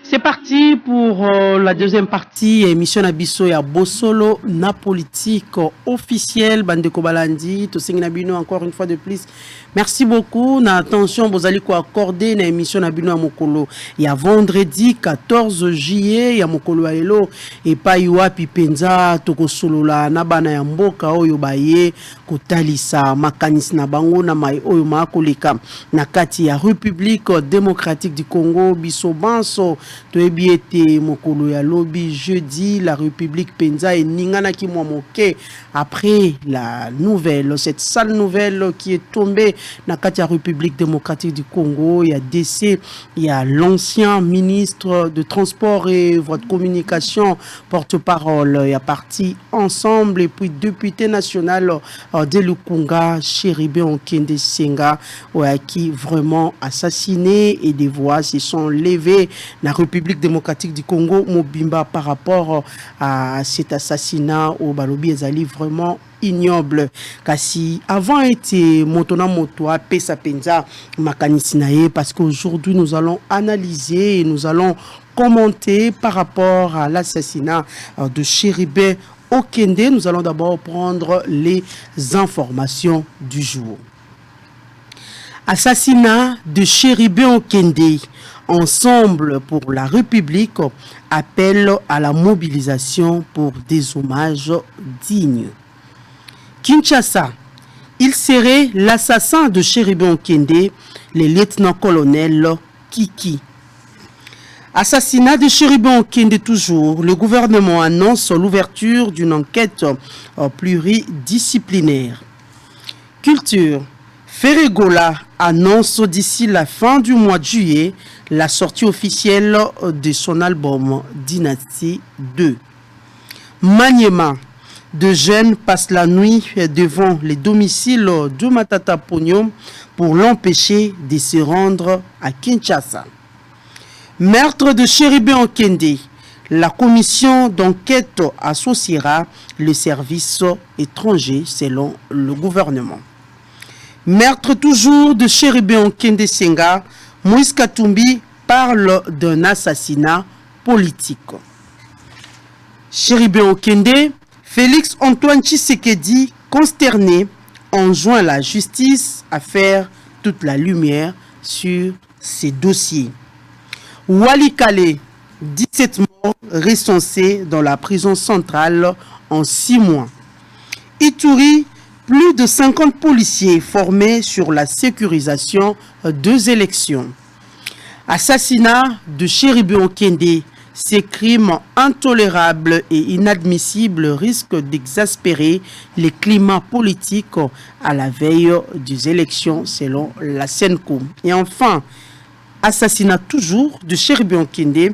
C'est parti pour la deuxième partie émission Nabiso ya Bosolo na politique officielle Bandeko Balandi to Nabino encore une fois de plus. Merci beaucoup na attention bozali ko accorder na émission Nabino ya Mokolo ya vendredi 14 juillet ya Mokolo ya lelo et pa wapi penza to ko solola na bana ya mboka oyo baye kotalisa makanisi na bango na mai oyo makoleka na kati ya République démocratique du Congo biso banso to ebiete mokolo ya lobi jeudi la République penza et ningana ki moke après la nouvelle, cette sale nouvelle qui est tombée na kati ya République démocratique du Congo. Il y a décès, il y a l'ancien ministre de transport et voie de communication, porte-parole, il y a parti ensemble et puis député national de Lukunga, Chéribé Okende Senga, qui vraiment assassiné et des voix se sont levées dans la République démocratique du Congo, Mobimba, par rapport à cet assassinat au Balobi Ezali vraiment ignoble. Kasi avant était motona motoa pesa penza makanisinae parce qu'aujourd'hui nous allons analyser et nous allons commenter par rapport à l'assassinat de Chéribé Okende. Nous allons d'abord prendre les informations du jour. Assassinat de Chéribé Okende. Ensemble pour la République appelle à la mobilisation pour des hommages dignes. Kinshasa, il serait l'assassin de Chéribé Okende, le lieutenant-colonel Kiki. Assassinat de Chéribé Okende toujours, le gouvernement annonce l'ouverture d'une enquête pluridisciplinaire. Culture, Ferregola annonce d'ici la fin du mois de juillet la sortie officielle de son album Dynasty 2. Maniema, de jeunes passent la nuit devant les domiciles de Matata Pognon pour l'empêcher de se rendre à Kinshasa. Meurtre de Chéribé Okende, la commission d'enquête associera le service étranger selon le gouvernement. Meurtre toujours de Chéribé Okende Senga, Moïse Katumbi parle d'un assassinat politique. Chéribé Okende, Félix Antoine Tshisekedi, consterné, enjoint la justice à faire toute la lumière sur ces dossiers. Walikale, 17 morts recensés dans la prison centrale en 6 mois. Ituri, plus de 50 policiers formés sur la sécurisation des élections. Assassinat de Chéribé Okende. Ces crimes intolérables et inadmissibles risquent d'exaspérer les climats politiques à la veille des élections selon la CENCO. Et enfin, assassinat toujours de Chéribé Okende,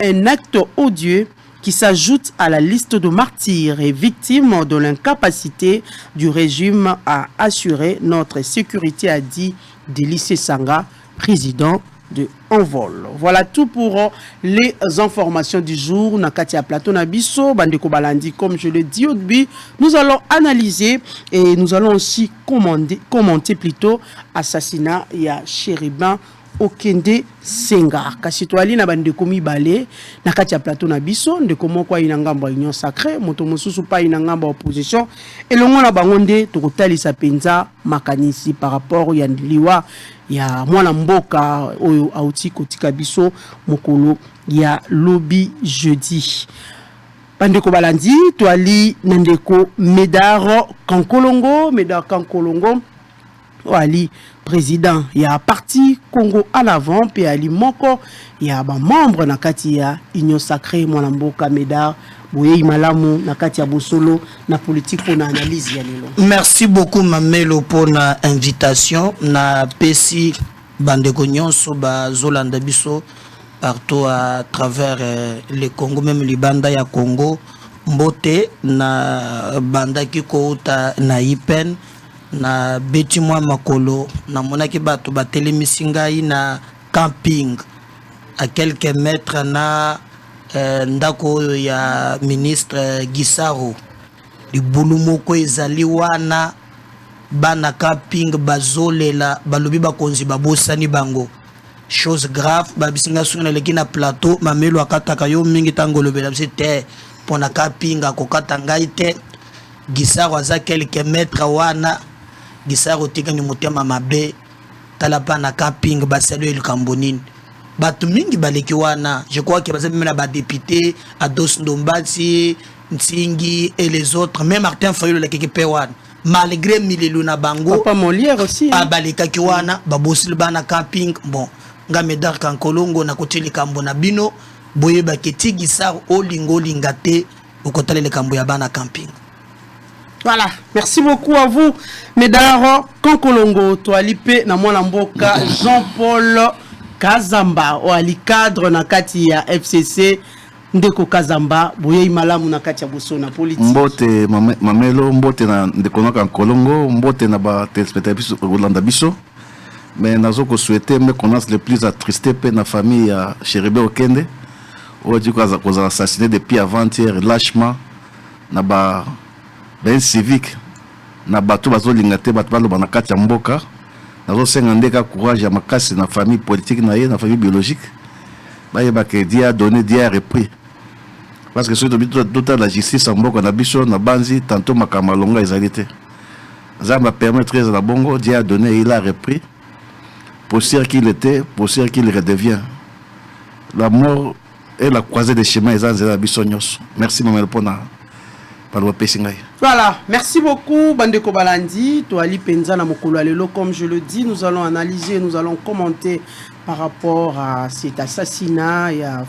un acte odieux qui s'ajoute à la liste de martyrs et victimes de l'incapacité du régime à assurer notre sécurité, a dit Délice Sanga, président de Envol. Voilà tout pour les informations du jour. Nakatia Plateau Nabiso, Bandeko Balandi, comme je l'ai dit au début, nous allons analyser et nous allons aussi commenter plutôt assassinat ya Chéribé Okende Senga. Kasi toali na bandeko mibale na kati ya plateau na biso ndeko moko ina ngambo union sacrée moto mosusu pa ina ngambo opposition elongo na bango nde tokotalisa penza makanisi par rapport ya liwa ya mwana mboka oyo auti kotika biso mokolo ya lobi jeudi. Bandeko Balandi toali na ndeko Médard Kankolongo Ali président ya parti Congo à l'avant pe ali moko ya ba membre na kati ya union sacrée mwana mboka Médard boye malamu na kati ya bosolo na politique pour na analyse ya lelo. Merci beaucoup Mamelo pour na invitation na pesi bandeko nyonso ba zolanda biso partout à travers le Congo, même les banda ya Congo mbote na banda ki kouta na ipen na beti mwa makolo na monaki bato batelemisi ngai na camping à quelques mètres na ndako ya ministre Gisaro libulu moko ezali wana bana camping bazolela balobi bakonzi babosani bango chose grave babisinga suna leki na plateau mamelo akataka yo mingi tangolobela c'était pona kapinga kokata ngai te gisaro aza quelques mètres wana gisaro tika ni motema mabe talapa na kapinga basalo elikambo nini batu mingi baleki wana je crois que baza même ba député Ados Ndombati Ntingi et les autres même Martin Fayulu la keke pe wana malgré milelu na bango Papa Molière aussi baleka ki wana babosil bana camping bon nga medar kan kolongo na koteli kambo na bino boye baketi gisaro olingo lingate okotale le kambo ya bana camping. Voilà, merci beaucoup à vous Medaro Kankolongo toalipe na mwana mboka Jean-Paul Kazamba o ali cadre na kati ya FCC ndeko Kazamba boye malamu na kati ya boso na politique mbote mamelo mbote na ndeko na Kankolongo mbote na ba téléspectateurs Rolanda Biso mais nazo ko souhaiter me connaisse le plus attristé pe na famille ya Chéribé Okende o dit qu'on a assassiné depuis avant-hier lâchement na ba ben civique na bato bazo lingate bato balo bana kati ya mboka nazo senga ndeka courage ya makasi na famille politique na ye na famille biologique ba yeba ke dia donné dia repris parce que ce tout la justice en mboka na biso na banzi tantôt makama longa ezalité zamba permettre na bongo dia donné il a repris pour dire qu'il était pour dire qu'il redevient la mort et la croisée des chemins ezanzela biso nyos merci maman pona. Voilà, merci beaucoup Bandeko Balandi, Toali Penza na mokolo lelo comme je le dis, nous allons analyser, nous allons commenter par rapport à cet assassinat et à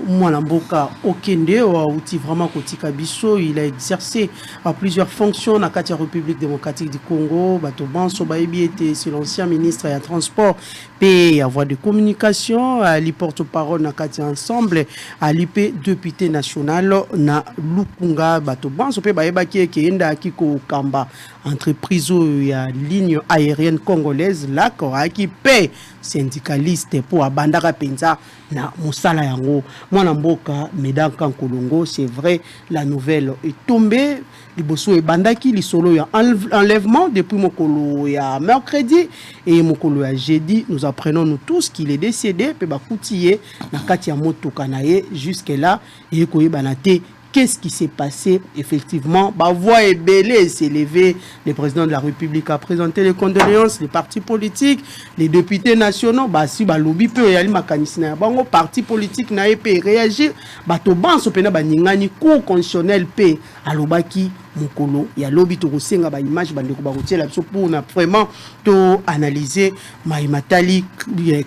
Mwanamboka Okende outi vraiment Kotika Biso, il a exercé à plusieurs fonctions dans la République démocratique du Congo, Batoban Sobaïbi était c'est l'ancien ministre des Transports et à voie de communication, à li porte-parole na kati ensemble, à l'IP député national na Lukunga Batoban Sope Baeba qui enda kiko Kamba entreprise ya ligne aérienne congolaise là qui paie syndicaliste pour abandaka penza na musala yango mwana mboka Medar Kankolongo. C'est vrai, la nouvelle est tombée liboso e bandaki lisolo ya enlèvement depuis mokolo ya mercredi et mokolo ya jeudi nous apprenons nous tous qu'il est décédé pe bakutiye na kati ya motoka na ye jusque là et ko yebanate. Qu'est-ce qui s'est passé? Effectivement, bah, voix est belée, s'est levé. Le président de la République a présenté les condoléances, les partis politiques, les députés nationaux, bah, si, bah, lobby peut y aller, ma canisina, bah, on parti politique n'a pas réagi, bah, to ban, so pena, bah, n'ingani, cour constitutionnel, paix, à l'obaki, mokolo, il y a lobby, to rosenga, bah, image, bah, ndeko, bah, routier, là, pour, on a vraiment, to analyser, ma imatali,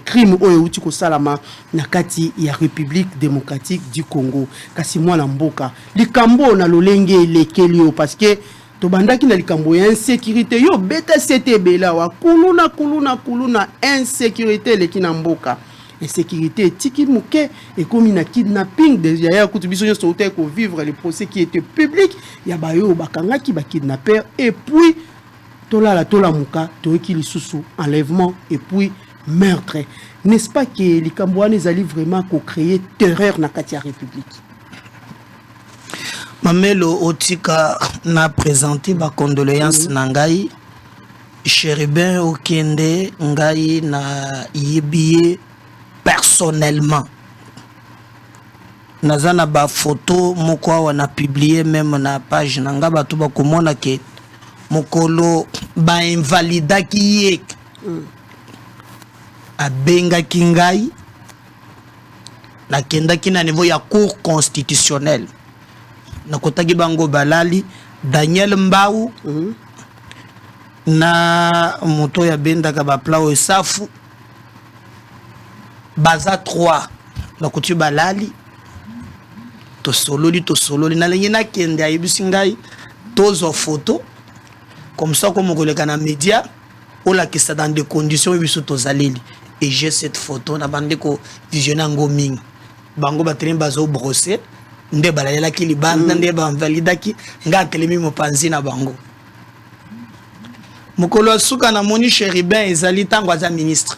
crime, oyo, uti, ko salama, nakati, il y a République démocratique du Congo, kasi moi, l'amboka. Likambo na lolenge lekelio parce que to bandaki na likambo ya insécurité yo beta CTB la wa kuluna insécurité lekina mboka insécurité tiki muke et comme na kidnapping déjà ya kutubiso yo sauter ko vivre les procès qui étaient publics ya bayo bakanga ki ba kidnapper et puis tola muka to ki lisusu enlèvement et puis meurtre. N'est-ce pas que likambo les ali vraiment ko créer terreur na katia république? Mamelo Otika na présenté ma condoléance nangai Chéribin Okende ngai na yebie personnellement nazana ba photo moko wana publier même na page nanga batu ba komona ke mokolo ba invalida ki abenga kingai na kenda kina niveau ya cour constitutionnelle na kotaki bango balali Daniel Mbau na moto ya bendaka ba plao esafu baza 3 na kotu balali to sololi na lengi na kende ayebisi ngai tozo photo comme ça comme koleka na média on la kisa dans des conditions biso tozaleli et j'ai cette photo na bande ko visionner ngoming bango batrem bazo brosser nde balalela ki libanda nde ba validaki nga telemi mopanzi na bango mokolo suka na moni Chéribin ezali tango aza ministre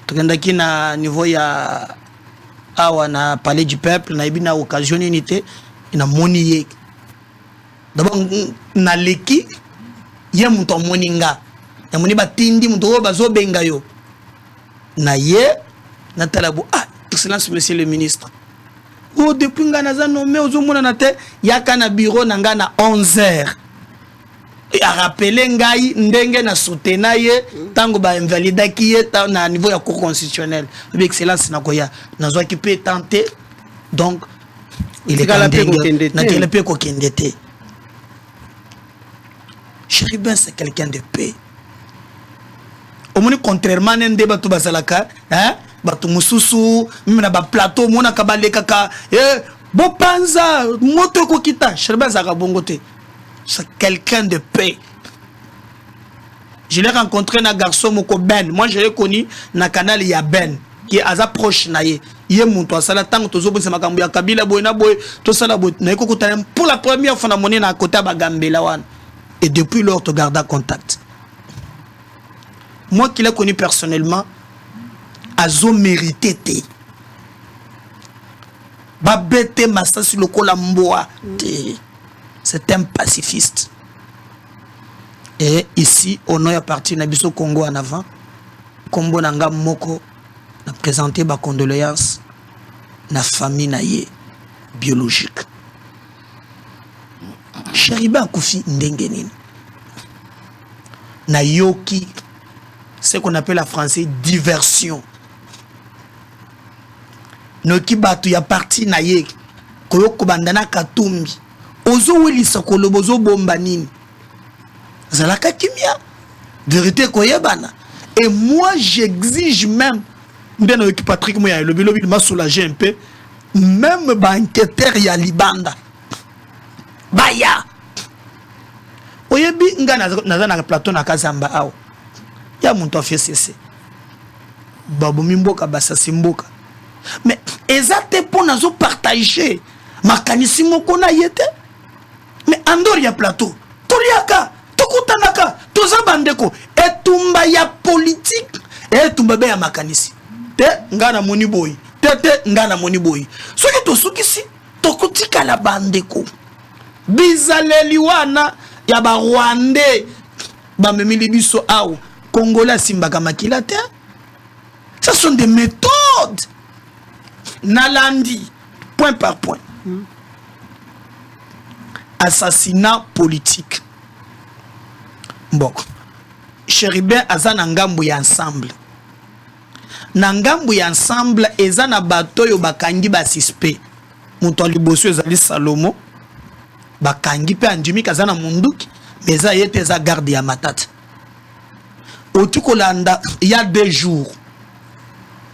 tokendaki na niveau ya awa na palais du peuple na ibina occasion unité na moni ye d'abord na leki ye muto moni nga ya moni batindi muto bazo benga yo naye natalabo ah excellence monsieur le ministre oh depuis nga naza nommé ozomona na te yaka na bureau na nga na 11h a rappelé ngai ndenge na soutena ye tango ba invalidaki ye na niveau ya cour constitutionnel excellence na koya nazo ki peut tenter donc il est na kele pe ko kendete Chéribin c'est quelqu'un de paix. Au moins contrairement nende batu basalaka hein batu mususu mimi na ba plateau mona kabale kaka bopanza moto ko kita Chéribin zaka bongote. C'est quelqu'un de paix. Je l'ai rencontré na garçon moko Ben. Moi je l'ai connu na canal ya Ben qui est assez proche na ye. Ye muntu asala tango tozo se makambo ya kabila boy na boy to sala boy na ko kutana pour la première fois na monnaie na côté ba Gambela wan. Et depuis lors, tu gardes contact. Moi qui l'ai connu personnellement, Azo mérité. Babete Massa sur le Colamboa. C'est un pacifiste. Et ici, on a parti Nabiso Congo en avant. Kombo Nanga Moko a présenté ma condoléance na famille naye biologique. Chéribin Koufi Ndengenine na yoki ce qu'on appelle en français diversion noki batu ya parti na ye koyo kobandana katumbi ozo welisa kolobozo bomba nini zalaka kimia vérité koyebana et moi j'exige même ndena yoki Patrick Moya le bilobi m'a soulagé un peu même banqueteur ya libanda baya oyebi nga naza na plateau na Kazamba awo ya muntu afesese babo mimboka basasi mboka mais ezate po nazo partager makanisi moko na yete mais andor ya plateau toliaka tokutanaka toza bandeko etumba ya politique etumba be ya makanisi te nga na moni boy te nga na moni boy soki tosukisi tokutika la bandeko bizaleli wana ya ba Rwandais ba memili biso aou Congolais simbaka makila te. Ce sont des méthodes nalandi point par point. Assassinat politique. Bon, Chéribin azana ngambu ya ensemble. Na ngambu ya ensemble ezana bato yo bakangi ba suspect. Muto liboso ezali Salomo. Bakangi pe anjimi kazana munduki meza yete za garde ya matata. Otukolanda il y a 2 jours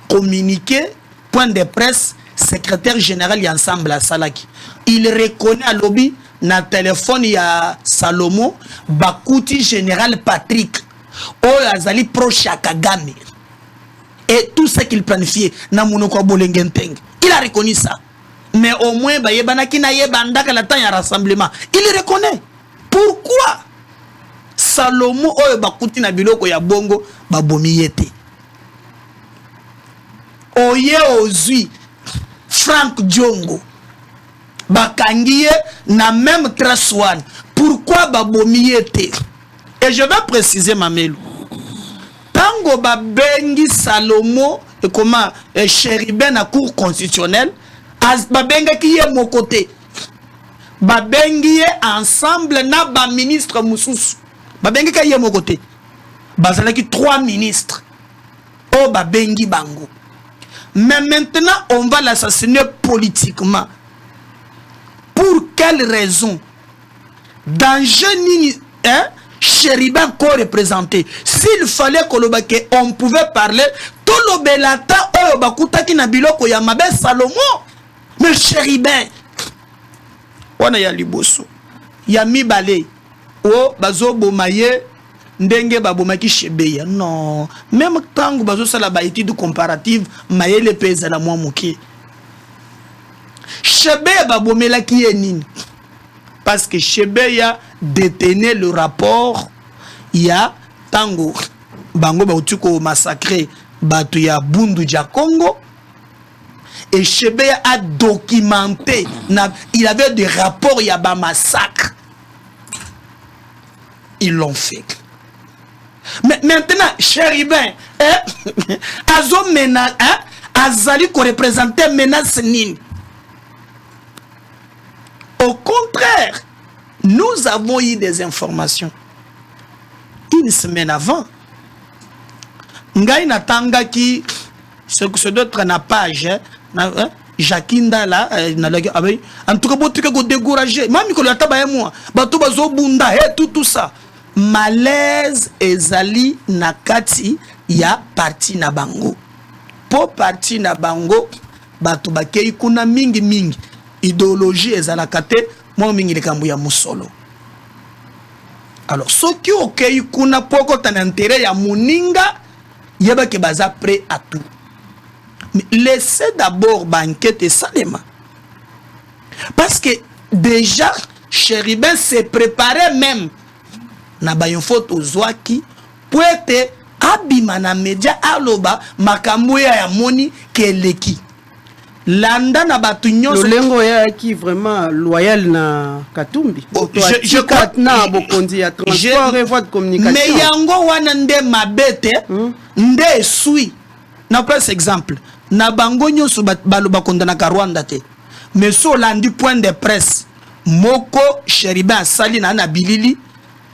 communiqué point de presse secrétaire général y ensemble à Salaki il reconnaît à lobby na téléphone ya Salomo bakuti général Patrick azali proche à Kagame et tout ce qu'il planifiait na monoko bolengenteng il a reconnu ça. Mais au moins, il y a rassemblement. Il reconnaît. Pourquoi Salomo bakuti na biloko ya bongo babomiyete. Oye ozui Frank Diongo bakangiye na même trace one. Pourquoi babomiyete? Et je vais préciser Mamelo. Tango babengi Salomo et comment Chéribin na cour constitutionnelle babenga qui est mon côté babengi ensemble na ba ministre mususu babengi qui est mon côté bazalaki 3 ministres oh babengi bango mais maintenant on va l'assassiner politiquement pour quelle raison danger nini hein Chéribin co-représenté s'il fallait que on pouvait parler tout le belata oh bakutaki na biloko ya mabe Salomo. Mais Chéribin, on a liboso. Yami balé. Oh, bazo bomaye, ndenge babomaki chebeya. Non. Même tant que bazo sala ba étude comparative, maye le pesa la moi moké. Chebeya babomela ki enine. Parce que chebeya détenait le rapport. Ya tango bango ba utuko massacré batu ya Bundu ja Congo. Et Chebeya a documenté, il avait des rapports, il y a un massacre. Ils l'ont fait. Mais maintenant, Chéribin, azo mena azali ko représenter menace nini. Au contraire, nous avons eu des informations une semaine avant. Ngai natanga ki ce d'autre na page Jakinda là en tout cas bon truc ko décourager mami ko la taba moi bato bazo bunda tout ça malaise ezali na kati ya parti na bango po parti na bango bato bakei kuna mingi idéologie ezalaka te mo mingi likambo ya musolo. Alors soki okei kuna poko tan intérêt ya muninga yeba ke baza prêt à tout. Mais laissez d'abord banquette et salema. Parce que déjà Chéribin s'est préparé même na bayon photo zwaki pour être abima na media aloba makambo ya moni keleki. Landa na batu nyonso Lolengo ya qui vraiment loyal na Katumbi. Je crois na bokondi ya transport et voie de communication. Mais yango wana nde mabete nde sui. Na presse exemple na bango nyonso baloba kondana ka Rwanda te. Mais so landi point de presse moko Chéribin sali na bilili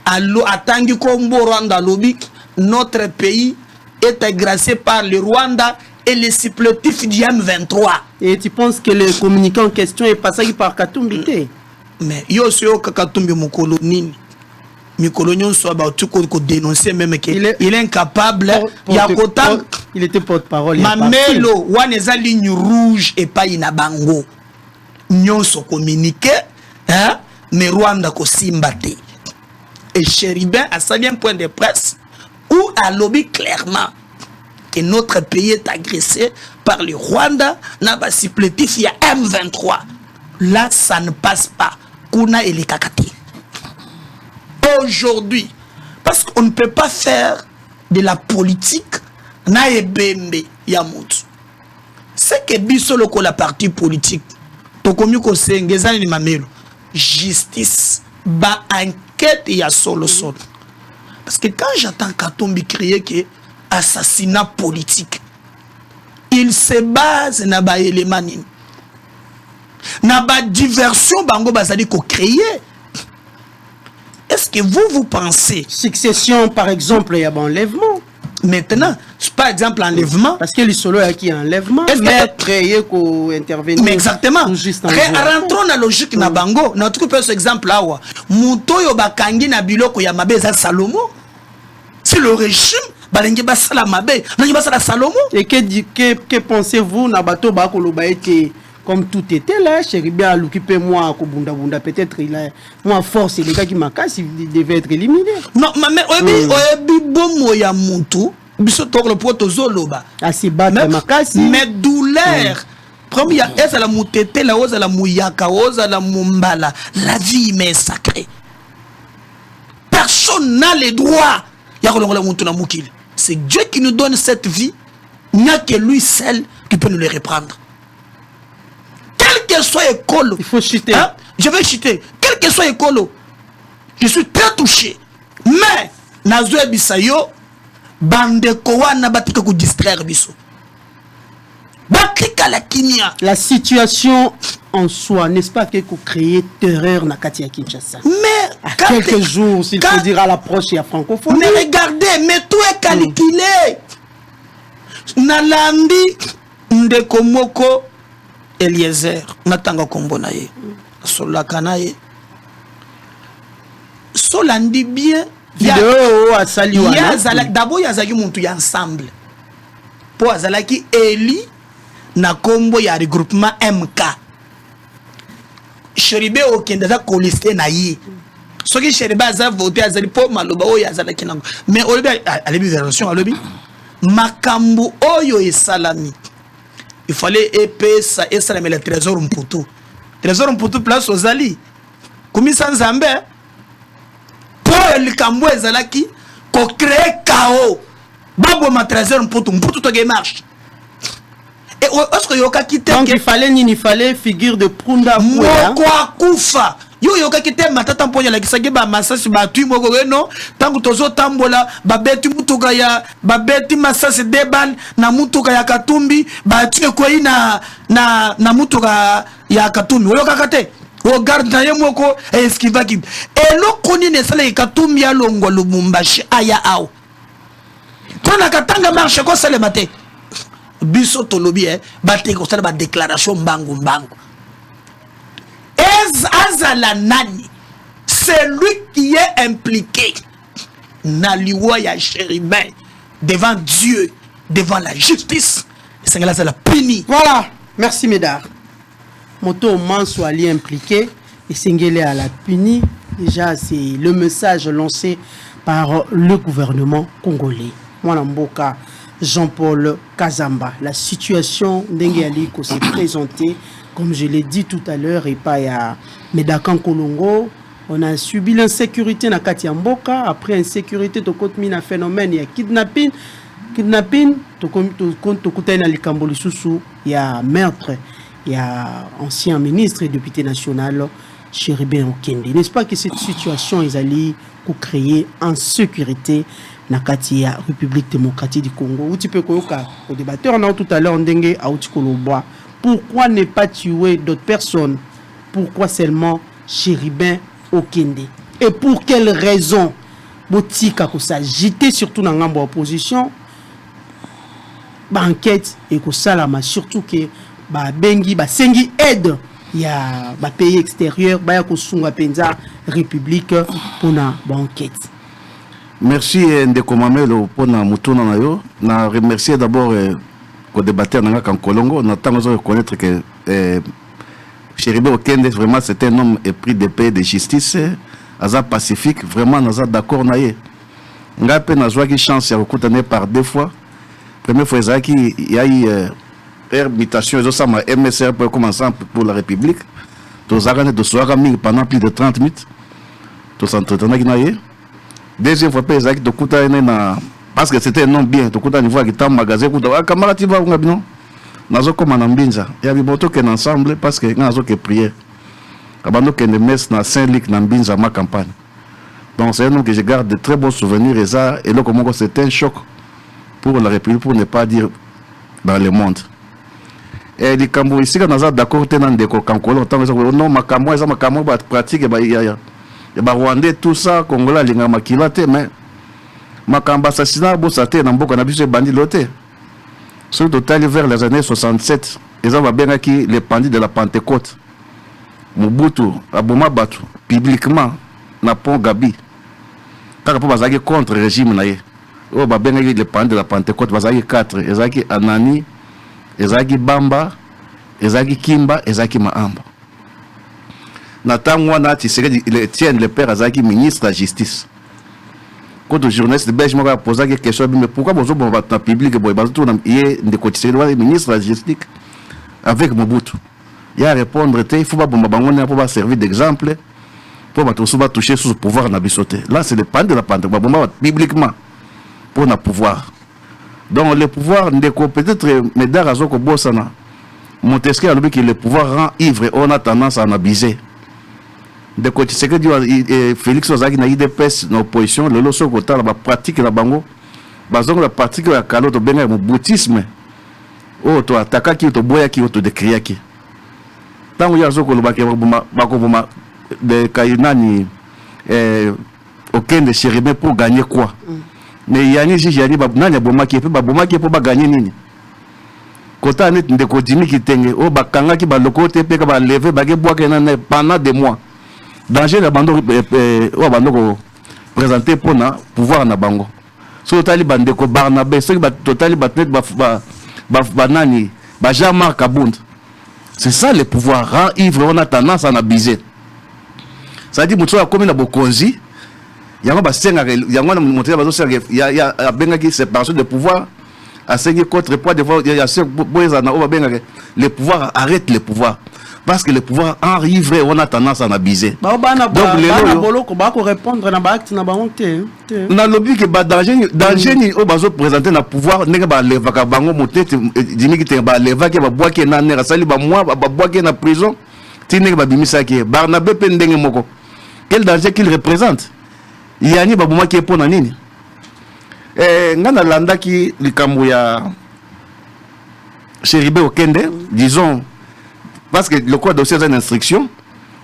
allo atangi kombo Rwanda lobi notre pays est agressé par le Rwanda et les supplétifs du M23. Et tu penses que le communicant en question est passé par Katumbi? Mais yo so Katumbi mokolo nini mikolo nyonso ba tu ko dénoncer même que il est incapable ya kota il était porte-parole Mamelo wana za ligne rouge et pas ina bango nyonso communiquer hein mais Rwanda ko simbate. Et Chéribin a sali un point de presse où a lobby clairement que notre pays est agressé par le Rwanda na ba supplétif ya M23. Là ça ne passe pas. Kuna et les kakati. Aujourd'hui, parce qu'on ne peut pas faire de la politique na ebembe ya mutu. C'est que biso loko la partie politique. Tokomi ko sengeza ni mamelo. Justice ba enquête ya solo. Parce que quand j'entends Katumbi crier que assassinat politique, il se base na ba élément nini. Na ba diversion bango bazali ko créer. Est-ce que vous pensez succession par exemple il y a un enlèvement maintenant par exemple enlèvement parce que le solo est qui enlèvement mais créer ko intervenir mais exactement rentrons dans la logique na bango notre peu exemple là wa muto yo bakangi na biloko ya mabe za Salomo c'est le régime balengi basala mabe balengi basala Salomo. Et que pensez-vous na bato ba ko loba ete comme tout était là, Chéribin a l'occupé moi, Kobunda, peut-être il a moi force et les gars qui m'a cassé, il devait être éliminé. Non, mais oyebi bomo ya muntu, biso tok le poto zoloba. A se battre makasi. Mais douleur. Première, est la mutete, la oza la mouyaka, oza la mumbala. La vie mais sacrée. Personne n'a le droit. Ya kolongola muntu na mukil. C'est Dieu qui nous donne cette vie. Il n'y a que lui seul qui peut nous les reprendre. Quel que soit écolo, il faut chuter. Hein? Je vais chuter. Quel que soit écolo, je suis très touché. Mais Nazoe Bisayo, bande kowana batika ku distraire biso. Batika la kimia. La situation en soi, n'est-ce pas qu'il faut créer terreur na Katia Kinshasa? Mais à quelques jours, s'il faut dire à l'approche ya francophone. Mais regardez, mais tout est calculé. Nalandi ndeko moko Eliezer, natanga kombo na ye. Solaka na ye. Solandi bien. Vidéo asali wana. D'abord yazaki muntu ya ensemble. Po azalaki Eli na kombo ya regroupement MK. Chéribin okende za koliste na ye. Soki Chéribin aza voté azali po maloba oyo azalaki nango. Mais olobi alebi version alobi makambo oyo esalami. Il fallait épaisser et ça le trésor Mputu. Trésor Mputu place aux Ali. Comme ça Nzambe. Pour le Kambo ezalaki ko créer chaos. Babo ma trésor Mputu to marche. Et est-ce que yoka kite donc il fallait figure de Prunda Moko akufa. yo yokaki te matata mpo yalakisaki bamasasi batui moko no ntango tozotambola babeti mutuka ya babeti masasi debal na mutuka ya Katumbi batui ekwei na mutuka ya Katumbi oyokaka te o garde na ye moko eskivaki eloko nini esalaki Katumbi alongwa Lubumbashi aya awa mpo na katanga marche kosalema te biso tolobi bateki kosala badéclaration mbangu azala nani c'est lui qui est impliqué na liwa ya Chérubin devant Dieu, devant la justice. C'est la puni. Voilà, merci Médard. Moto Manso Ali impliqué et Sengele à la puni. Déjà, c'est le message lancé par le gouvernement congolais. Mwanamboka Jean-Paul Kazamba. La situation d'Engealiko s'est présentée, comme je l'ai dit tout à l'heure, et pas à Medakan Kolongo. On a subi l'insécurité na Katiamboka. Après insécurité, to compte mis un phénomène, il y a kidnapping, to compte na Likamboli Soussou, il y a meurtre, il y a ancien ministre et député national, Chérubin Okende. N'est-ce pas que cette situation est allée pour créer insécurité na Katia République démocratique du Congo? Ou tu peux koyoka au débatteur on a tout à l'heure ndenge auti koloboa. Pourquoi ne pas tuer d'autres personnes? Pourquoi seulement Chérubin Okende? Et pour quelle raison Botika ko s'agiter surtout dans ngambo opposition? Ba enquête et ko salama surtout que ba bengi ba sengi aide ya ba pays extérieur ba ya ko sunga penza république pour na ba enquête. Merci Ndeko Mamelo pour na mutuna na yo. Na remercier d'abord ko débatteur nanga kan Kolongo. Na tango zo reconnaître que Chérubin Okende vraiment c'est un homme épris de paix de justice, aza pacifique, vraiment naza d'accord na ye. Nga pe na zwa ki chance ya kokutane par deux fois. Première fois ezaki il y a eu mutation ezo sama MSR pour commencer pour la République. To zakane to soaka mingi pendant plus de 30 minutes. To s'entretenaki na ye. Deuxième fois pe ezaki to kutane na parce que c'était un nom bien, to kutane voir ki tam magasin kuta camarade tu vas ngabino. Nazo koma na mbinza ya biboto ken ensemble parce que nazo ke prière abando ken de messe na Saint-Luc na mbinza ma campagne. Donc c'est un nom que je garde de très bons souvenirs et ça et là comment c'est un choc pour la République, pour ne pas dire dans le monde. Et les Cambo ici quand naza d'accord tenant de Kankolo tant que non makambo ça makambo ba pratique ba ya ba Rwandais tout ça Congolais linga makilate mais makamba assassinat bo saté na mboka na biso bandi loté. Sur le total, vers les années 67, ils ont bien acquis les bandits de la Pentecôte. Mobutu, Abouma Batu, publiquement, na pont Gabi. Quand on va contre le régime, ils ont bien acquis les bandits de la Pentecôte, ils ont 4. Ils ont acquis Anani, ils ont acquis Bamba, ils ont acquis Kimba, ils ont acquis Mahamba. Nathan Wana, tu sais, il tient le père, ils ont acquis ministre de la Justice. Quand le journaliste belge m'a posé la question, mais pourquoi vous avez un public le ministre de la Justice avec Mobutu? Il a répondu, il faut pas servir d'exemple pour toucher sur le pouvoir na bisoté. Là, c'est le pan de la pandémie, publiquement, pour le pouvoir. Donc, le pouvoir, peut-être, mais d'Arazo Kobosana, Montesquieu a dit que le pouvoir rend ivre, on a tendance à en abuser. De côté c'est que Félix Ozaki na IDPS na opposition le loso kota la pratique la bango bazongo la pratique ya kaloto benga mo boutisme o to ataka ki to boya ki to décrier ki tango ya zoko lo bakoma de kayinani Okende Chérubin pour gagner quoi mais yani jijani nani boma ki pe ba gagner nini kota net ndeko dimi ki tenge o bakanga ki ba lokote pe ka ba lever ba ke boaka na pendant des mois. Danger l'abandon présenté pour na pouvoir na bango. So tali bande ko Barnabé, so ba totali batnet ba nani, ba Jean-Marc Kabund. C'est ça le pouvoir rend ivre, on a tendance à en abuser. Ça dit muto comme na bokonzi, yango ba senga yango na monter ba so il y a benga qui séparation de pouvoir à sengi contre poids de il y a ce boyza na o benga le pouvoir arrête le pouvoir. Parce que le pouvoir arrive, on a tendance à en abuser. Donc, les boloko ba ko répondre na ba acte na ba honte. Na lobby que ba danger ni o bazo présenter na pouvoir nega ba leva ka bango motete dimi ki te ba leva ke ba boake na nera sali ba moi ba boake na prison Tine babimisa ki Barnabé pe ndenge moko. Quel danger qu'il représente? Yani babuma ki epona nini? Ngana landa ki likambo ya Chéribé Okende, disons, parce que le code dossier a une instruction,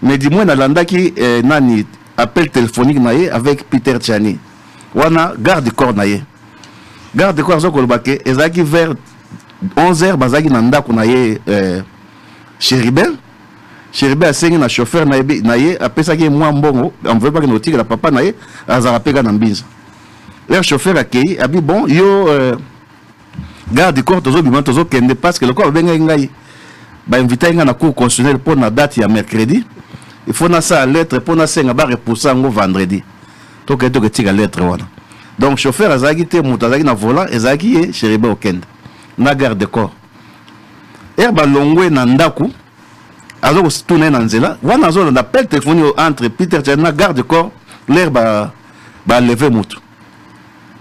mais dis-moi na landa ki nani appel téléphonique naye avec Peter Tchani. Wana garde corps naye. Garde corps zo kolobake ezaki vers 11h bazaki na ndako naye Chéribé. Chéribé a sengi na chauffeur naye apesaki moi mbongo, on veut pas que notique la papa naye azara pega na mbinza. Le chauffeur accueilli a dit bon yo garde corps tozo bima tozo kende parce que le corps benga ngai ba inviter nga na cour constitutionnel pour na date ya mercredi. Il faut na sa lettre pour na senga ba repousser ngo vendredi. To que tika lettre wana. Donc chauffeur azaki te mutu azaki na volant ezaki ye Chéribé Okende na garde corps. Ba longwe na ndaku azo ko tourner na nzela wana zo na appel téléphonique entre Peter Tchani na garde corps l'air ba lever mutu.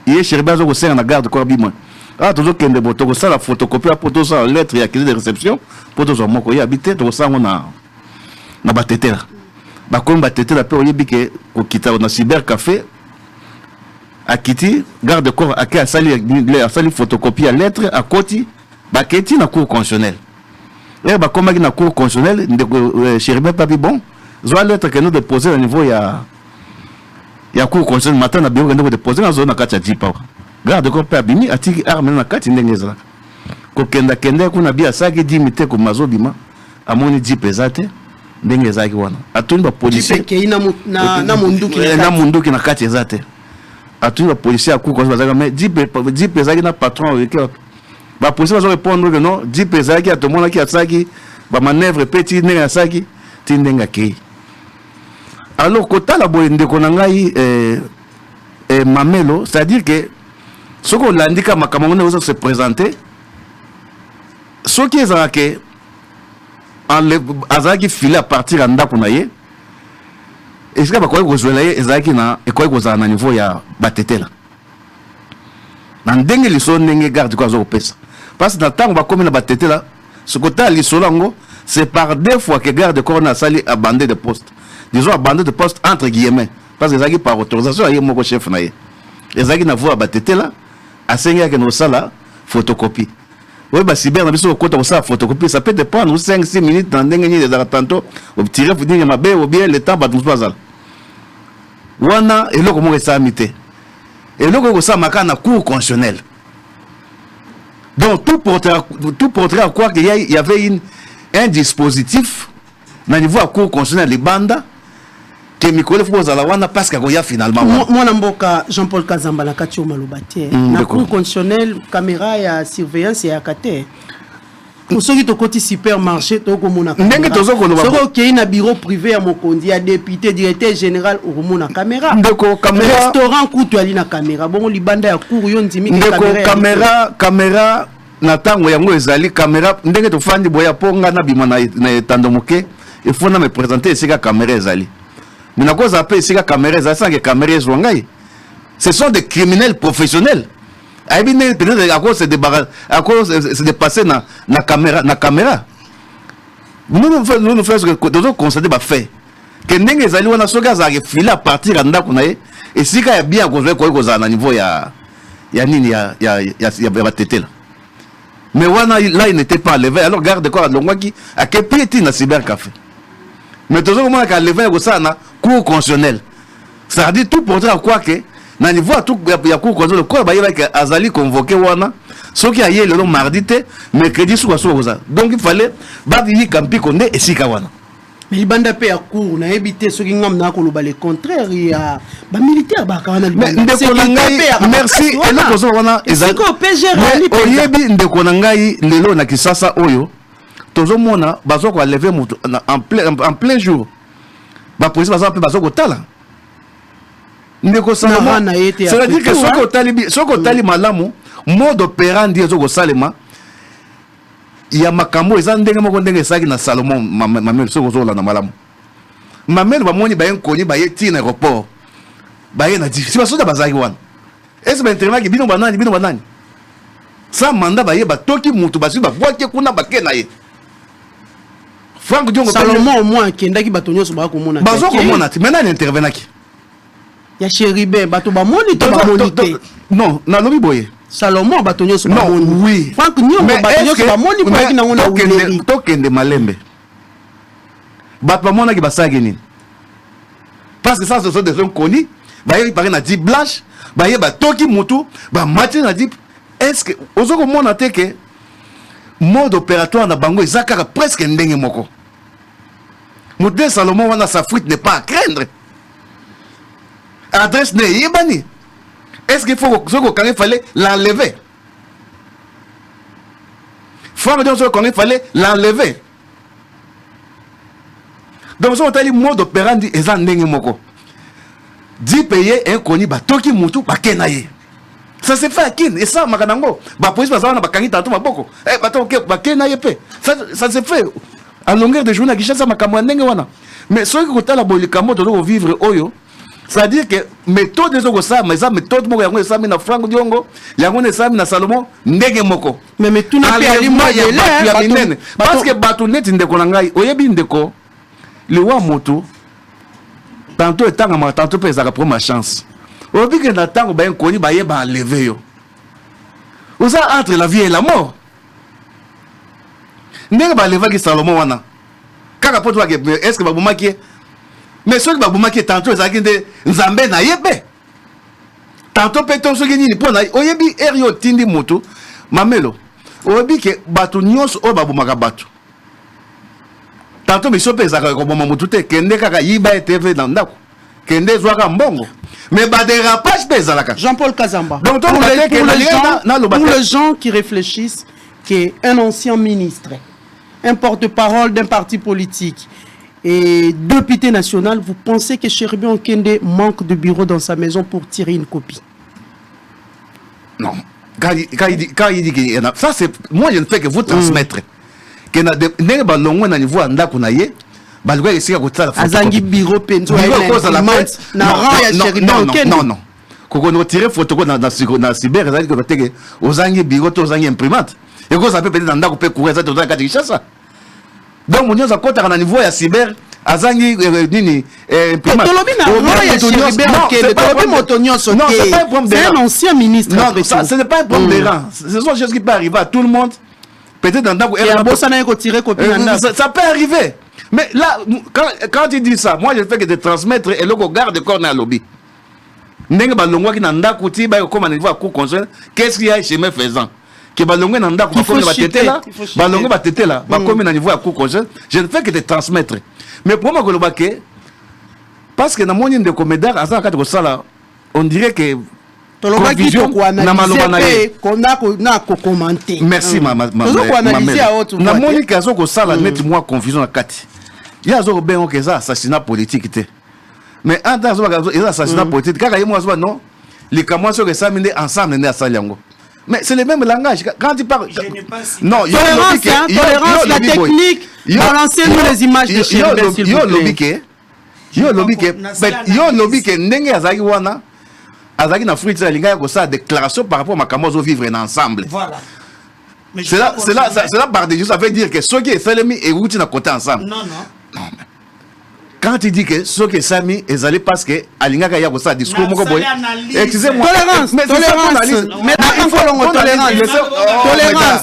Ye Chéribé azo ko senga na garde corps bima. Ah tozo kende boto ko sala photocopie pour to sa lettre ya accusé de réception pour to zo moko ya habité to sango na batetela. Ba comme batetela pe oyebi ke ko kita na cyber café akiti garde corps ake asali photocopie ya lettre à koti ba keti na cour constitutionnelle. Ba comme na cour constitutionnelle de Chéribé pas bon. Zo lettre que nous déposer au niveau ya cour constitutionnelle matin na bureau que déposer na zone na kacha jipa. Garde corps pe abimi atiki arme na kati ndengeza. Ko kenda kuna bia saki dimite ko mazobima amoni jipezate ndengeza ki wana. Atuni ba policier na munduki na kati ezate. Atuni ba policier a cour bazaka mais jipezaki na patron avec ba policier va répondre que non jipezaki atomona ki asaki ba manœuvre petit ndenga saki tindenga ki. Alors kota la boye ndeko na ngai Mamelo, c'est-à-dire que ce qu'on l'indique à Makamone vous se présenter, ce qui est que azaki filé à partir en Dakunaye, et ce que va quoi jouer ezaki na et quoi vous na niveau ya batetela. Nan dengue li son dengue garde quoi zo pesa. Parce que dans temps on va comme na batetela, ce côté li solango, c'est par deux fois que garde corps na sali abandé de poste. Disons abandé de poste entre guillemets parce que ezaki par autorisation à mon chef naye. Ezaki na voix batetela asenga que nos sala photocopie. Oui, bah cyber na biso ko ça photocopie, ça peut dépendre 5-6 minutes dans ndenge ni des tantôt obtirer vous dire mabe ou bien le temps ba tout ça. Wana eloko mo esamité. Eloko ko sa makana cour constitutionnelle. Donc tout porterait à croire qu'il y avait un dispositif na niveau à cour constitutionnelle les bandes que Mikole Fouza wana parce que goya finalement moi namboka Jean-Paul Kazamba na kati malobate na cour constitutionnelle caméra ya surveillance ya kate soki to koti supermarché to ko mona ndenge tozo ko loba soko ke na bureau privé ya mokondi ya député directeur général o mona caméra ndeko caméra restaurant kutu ali na caméra bon libanda ya cour yo ndimi caméra na tango yango ezali caméra ndenge to fandi boya ponga na bima na tando moke il faut na me présenter sika caméra ezali. Mais cause après c'est la caméra, ça que caméra ce sont des criminels professionnels. À cause c'est dépassé na caméra. Nous faisons constater ba fait que ndenge zali wana soka za fila à partir anda kuna et si ka bien ko na niveau ya nini ya batetela. Mais wana là il n'était pas levé alors garde quoi longwa qui a que petit na cyber café. Mais tout le monde a levé na cour constitutionnelle. Ça dit tout pour dire quoi que na niveau tout ya cour constitutionnelle quoi ba yeba que azali convoqué wana ce qui a eu le mardi mercredi soit ça. Donc il fallait ba di campi konde et sika wana. Mais libanda pe ya cour na ebité ce qui ngam na ko loba le contraire ya ba militaire ba ka wana libanda. Merci et le kozo wana ezali ko PGR ni pe. Oyebi ndeko na ngai lelo na kisasa oyo tozo mona bazo ko lever en plein jour. Ba police bazo pe bazo ko tala. Ndeko sana ça veut dire que soko tali malamu mode opérandi ezo ko salema ya makambo eza ndenge moko ndenge saki na Salomon mamel soko zo la na malamu. Mamel ba moni ba yen koni ba yeti na aéroport. Ba yen na di si baso da bazaki wana. Est-ce que internet ki bino banani. Sa manda ba ye ba toki mutu ba si ba bwake kuna ba ke na ye. Franck Diongo Salomon au moins kendaki batonyo so ba ko mona. Bazo ko mona ti maintenant il intervenaki. Ya Chéribin bato ba moni to ba moni te. Non, na lobi boye. Salomon batonyo so ba Non, moni. oui. Franck Nyongo batonyo so ba moni po ki na ngona uleri. To kende malembe. Bat ba mona ki basage nini. Parce que ça ce sont des hommes connus. Ba yé paré na dit blanche, ba yé ba toki mutu, ba mati na dit est-ce que ozoko mona te que mode opératoire na bango ezakaka presque ndenge moko. Moudé Salomon wana sa fuite n'est pas à craindre. Adresse n'est yebani. Est-ce qu'il faut que il fallait l'enlever? Faut qu'il fallait l'enlever. Donc si on a dit mode opérandi ezan ndenge moko. Dit payer un koni ba toki mutu ba kenaye. Ça se fait à qui? Et ça, Makanango, la police va savoir que tantôt ma boko. Eh, ça se fait à longueur de journée. Mais ceux qui ont la bolikamo de vivre oyo, c'est-à-dire que méthode des autres ça, mais ça méthode moi yango ça na Franck Diongo, yango ça na Salomon ndenge moko. Mais tout n'a pas ali moi parce que bato net ndeko ngai, oyebi ndeko le wa moto tantôt etanga tantôt pesa ka prendre ma chance. Au but que n'attend ben connu ba yeba enlever yo. Vous ça entre la vie et la mort. N'est pas lever qui Salomon wana. Kaka poto ke est-ce que ba bumaki mais ceux qui ba bumaki tantôt ça qui de nzambe na yebe. Tantôt peton so gini po na oyebi erio tindi moto mamelo. Oyebi ke batu nyos o ba bumaka batu. Tantôt mais so pesa ka ko moto te kende kaka yiba TV dans ndako. Kende zwaka mbongo. Mais bah dérapage pèse à la carte. Jean-Paul Kazamba. Donc pour les gens qui réfléchissent qu'un ancien ministre, un porte-parole d'un parti politique et député national, vous pensez que Chéribin Okende manque de bureau dans sa maison pour tirer une copie? Non. Quand il dit qu'il y en a, ça c'est moi je ne fais que vous transmettre. Que na n'est pas long na niveau anda kunaye. Azangi bureau penzo non non koko no tirer photo na cyber ezali ko teke ozangi bureau to ozangi imprimante et ko ça peut peut-être ndako pe courir ça to dans kati chassa donc monyo za kota na niveau ya cyber azangi nini imprimante c'est un ancien ministre. Non, ça ce n'est pas un problème de rang, ce sont des choses qui peuvent arriver à tout le monde, peut-être dans ndako ça peut arriver. Mais là, quand il dit ça, moi je fais que de transmettre et le garde corps dans le lobby. N'engue balongwa qui n'anda kuti ba comme niveau à coup conseil, qu'est-ce qu'il y a chez mes faisant? Que balongwa n'anda comme va têter là, balongwa va têter là, ba comme niveau à coup conseil, je ne fais que de transmettre. Mais pour moi que le baquet, parce que dans mon de comédar à ça quand ça là, on dirait que merci maman. Na moni kazo ko sala net moi confusion na kati. Ya zo ben o keza assassinat politique té. Mais en tant que assassinat politique kaka yemo zo non, les camois que ça mine ensemble né asaliango. Mais c'est le même langage quand tu parles. Non, tolérance la technique, balancez-nous les images de Chéribin s'il vous plaît. Yo lobby que ndenge azaki wana azaki na fruit ça linga ko ça déclaration par rapport à Makamozo vivre ensemble. Voilà. C'est là par des ça veut dire que ceux qui est Salemi et Routi na côté ensemble. Non. Quand il dit que ceux qui sont mis ils allaient parce que alinga ka ya ko ça discours moko boy. Excusez-moi. Tolérance. Mais il faut longo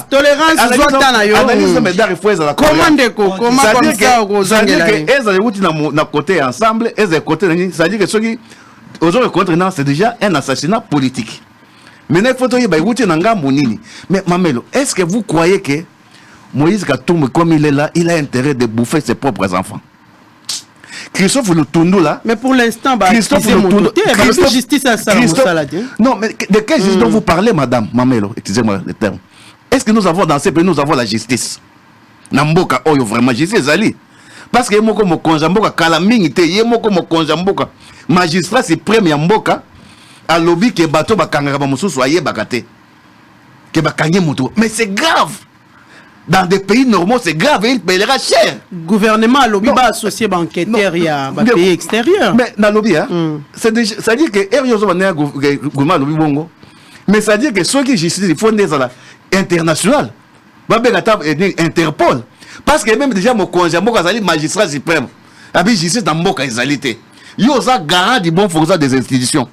tolérance soit na yo. Analyse mais dar il faut ça. Comment comme ça au zangela. Ils allaient Routi na côté ensemble, ils côté ça dit que ceux qui aujourd'hui contre non c'est déjà un assassinat politique. Maintenant il faut que Baïrouti n'anga monini. Mais Mamelo, est-ce que vous croyez que Moïse Katumbi comme il est là, il a intérêt de bouffer ses propres enfants? Christophe Lutundu là. Mais pour l'instant, Christophe Lutundu, justice à ça. Non, mais de quelle justice dont vous parlez, madame Mamelo? Excusez-moi le terme. Est-ce que nous avons dans ces pays, nous avons la justice? Namboka, oh, vraiment, justice Ali. Parce que yemoko mo konjamboka kalamingi te yemoko mo konjamboka magistrat suprême ya mboka a lobby que bato bakangaka ba mususu ayebaka te que bakangi mutu. Mais c'est grave. Dans des pays normaux, c'est grave et il paiera cher. Gouvernement a lobby ba associé banqueteur ya ba pays extérieur. Mais dans lobby hein, ça dit que eriozo bané gouvernement lobby bongo. Mais ça dit que ceux qui justice il faut des international. Ba begata Interpol. parce que même déjà mon congé mboka azali magistrat suprême abi justice na mboka ezalité yo za garant du bon fonctionnement des institutions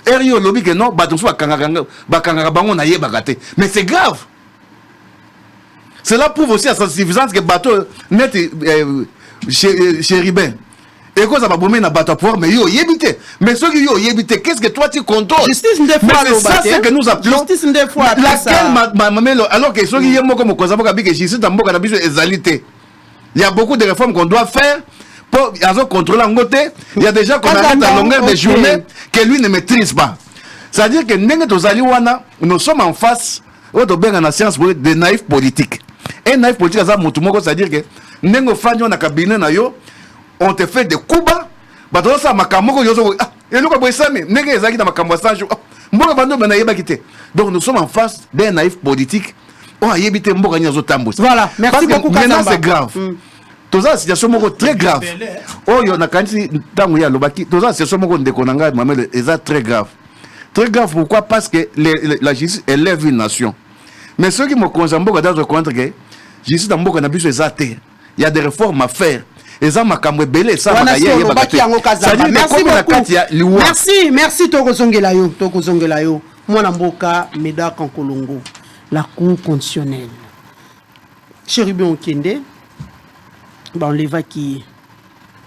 et yo lobby que non bato so bakangaka bango na yebaka te mais c'est grave. Cela prouve aussi à sa suffisance que bateau net chéribin et cause va bomber na bateau pouvoir mais yo yébité mais ceux qui yo yébité qu'est-ce que toi tu contrôles justice des fois mais ça c'est que nous appelons justice des fois laquelle alors que ceux qui yemo comme cause ba que justice na mboka na biso ezalité. Il y a beaucoup de réformes qu'on doit faire pour contrôler en côté. Il y a des gens qu'on arrête à longueur de journée que lui ne maîtrise pas. C'est-à-dire que nous sommes en face de la science de naïfs politiques. Et naïf politique, c'est-à-dire que on te fait des coups bas. Donc nous sommes en face d'un naïf politique. Voilà, merci beaucoup. Maintenant c'est grave. Tout ça, c'est une situation très grave. Oh, il y a une situation très grave. Très grave, pourquoi? Parce que la justice élève une nation. Mais ceux qui me concernent beaucoup dans le contre que justice dans beaucoup il y a des réformes à faire. Merci Tokozongelayo. Mwana mboka Médard Kankolongo, la Cour constitutionnelle. Chérubin Okende, on l'évacue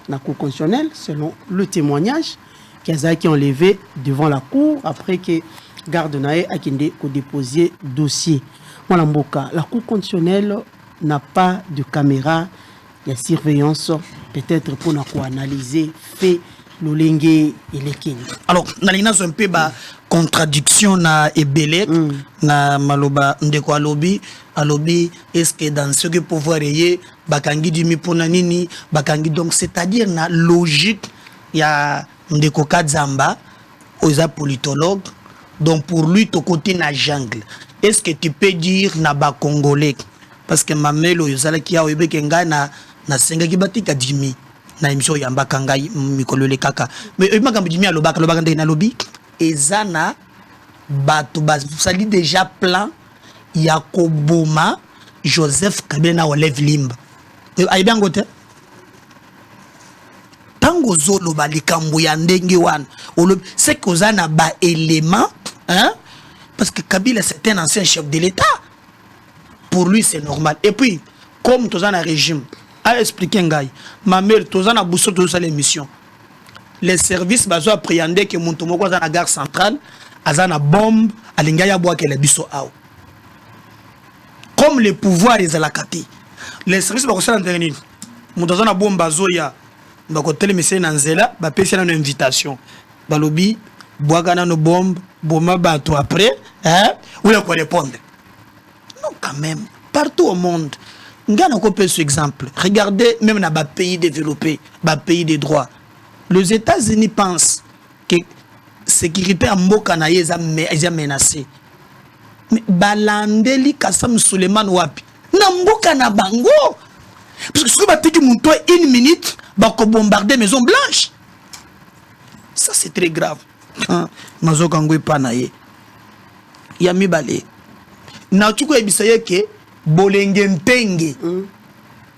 la Cour constitutionnelle selon le témoignage qu'ils ont enlevé devant la Cour après que Garde Naé a déposé dossier. Mwana mboka, la Cour constitutionnelle n'a pas de caméra de surveillance, peut-être pour nous analyser fait l'olenge et les king. Alors, dans un peu de contradiction na ebele na maloba ndeko alobi est-ce que dans ce que pouvoir est bakangi dimi pona nini bakangi, donc c'est-à-dire na logique ya ndeko Kadzamba oza politologue, donc pour lui to côté na jungle. Est-ce que tu peux dire na ba congolais parce que mamelo yozala ki ya oyebeke nga na senga ki batika dimi na émission ya mbakangai mikolo le kaka mais makambo dimi alobaka ndenge na lobi ezana bato basali déjà plan ya koboma Joseph Kabila na Oleve Limba ayibango te tango zolo ba likambo ya ndenge wana c'est que ozana ba élément hein parce que Kabila c'est un ancien chef de l'État, pour lui c'est normal. Et puis comme tous un régime a expliqué ngai ma mère tous un bousso tous à l'émission les services bazo appréhender que mon tomoko dans la gare centrale azana bombe alingaya boa que les biso ao comme les pouvoirs les alakati les services ba ko intervenir mon dans na bombe bazo ya ba ko télémécé na nzela ba pesa na invitation balobi boagana no bombe boma bato après hein ou la quoi répondre non quand même partout au monde ngana ko peut ce exemple regardez même dans les pays développés les pays de droit les États-Unis pensent que sécurité en mboka na yeza menacé mais balandeli Kassam Suleiman wapi na mboka na bango parce que si ba tiki munto une minute ba ko bombarder Maison Blanche, ça c'est très grave. Mazoka ngwe panaye ya mibale na tuko ebisaye ke bolenge mpenge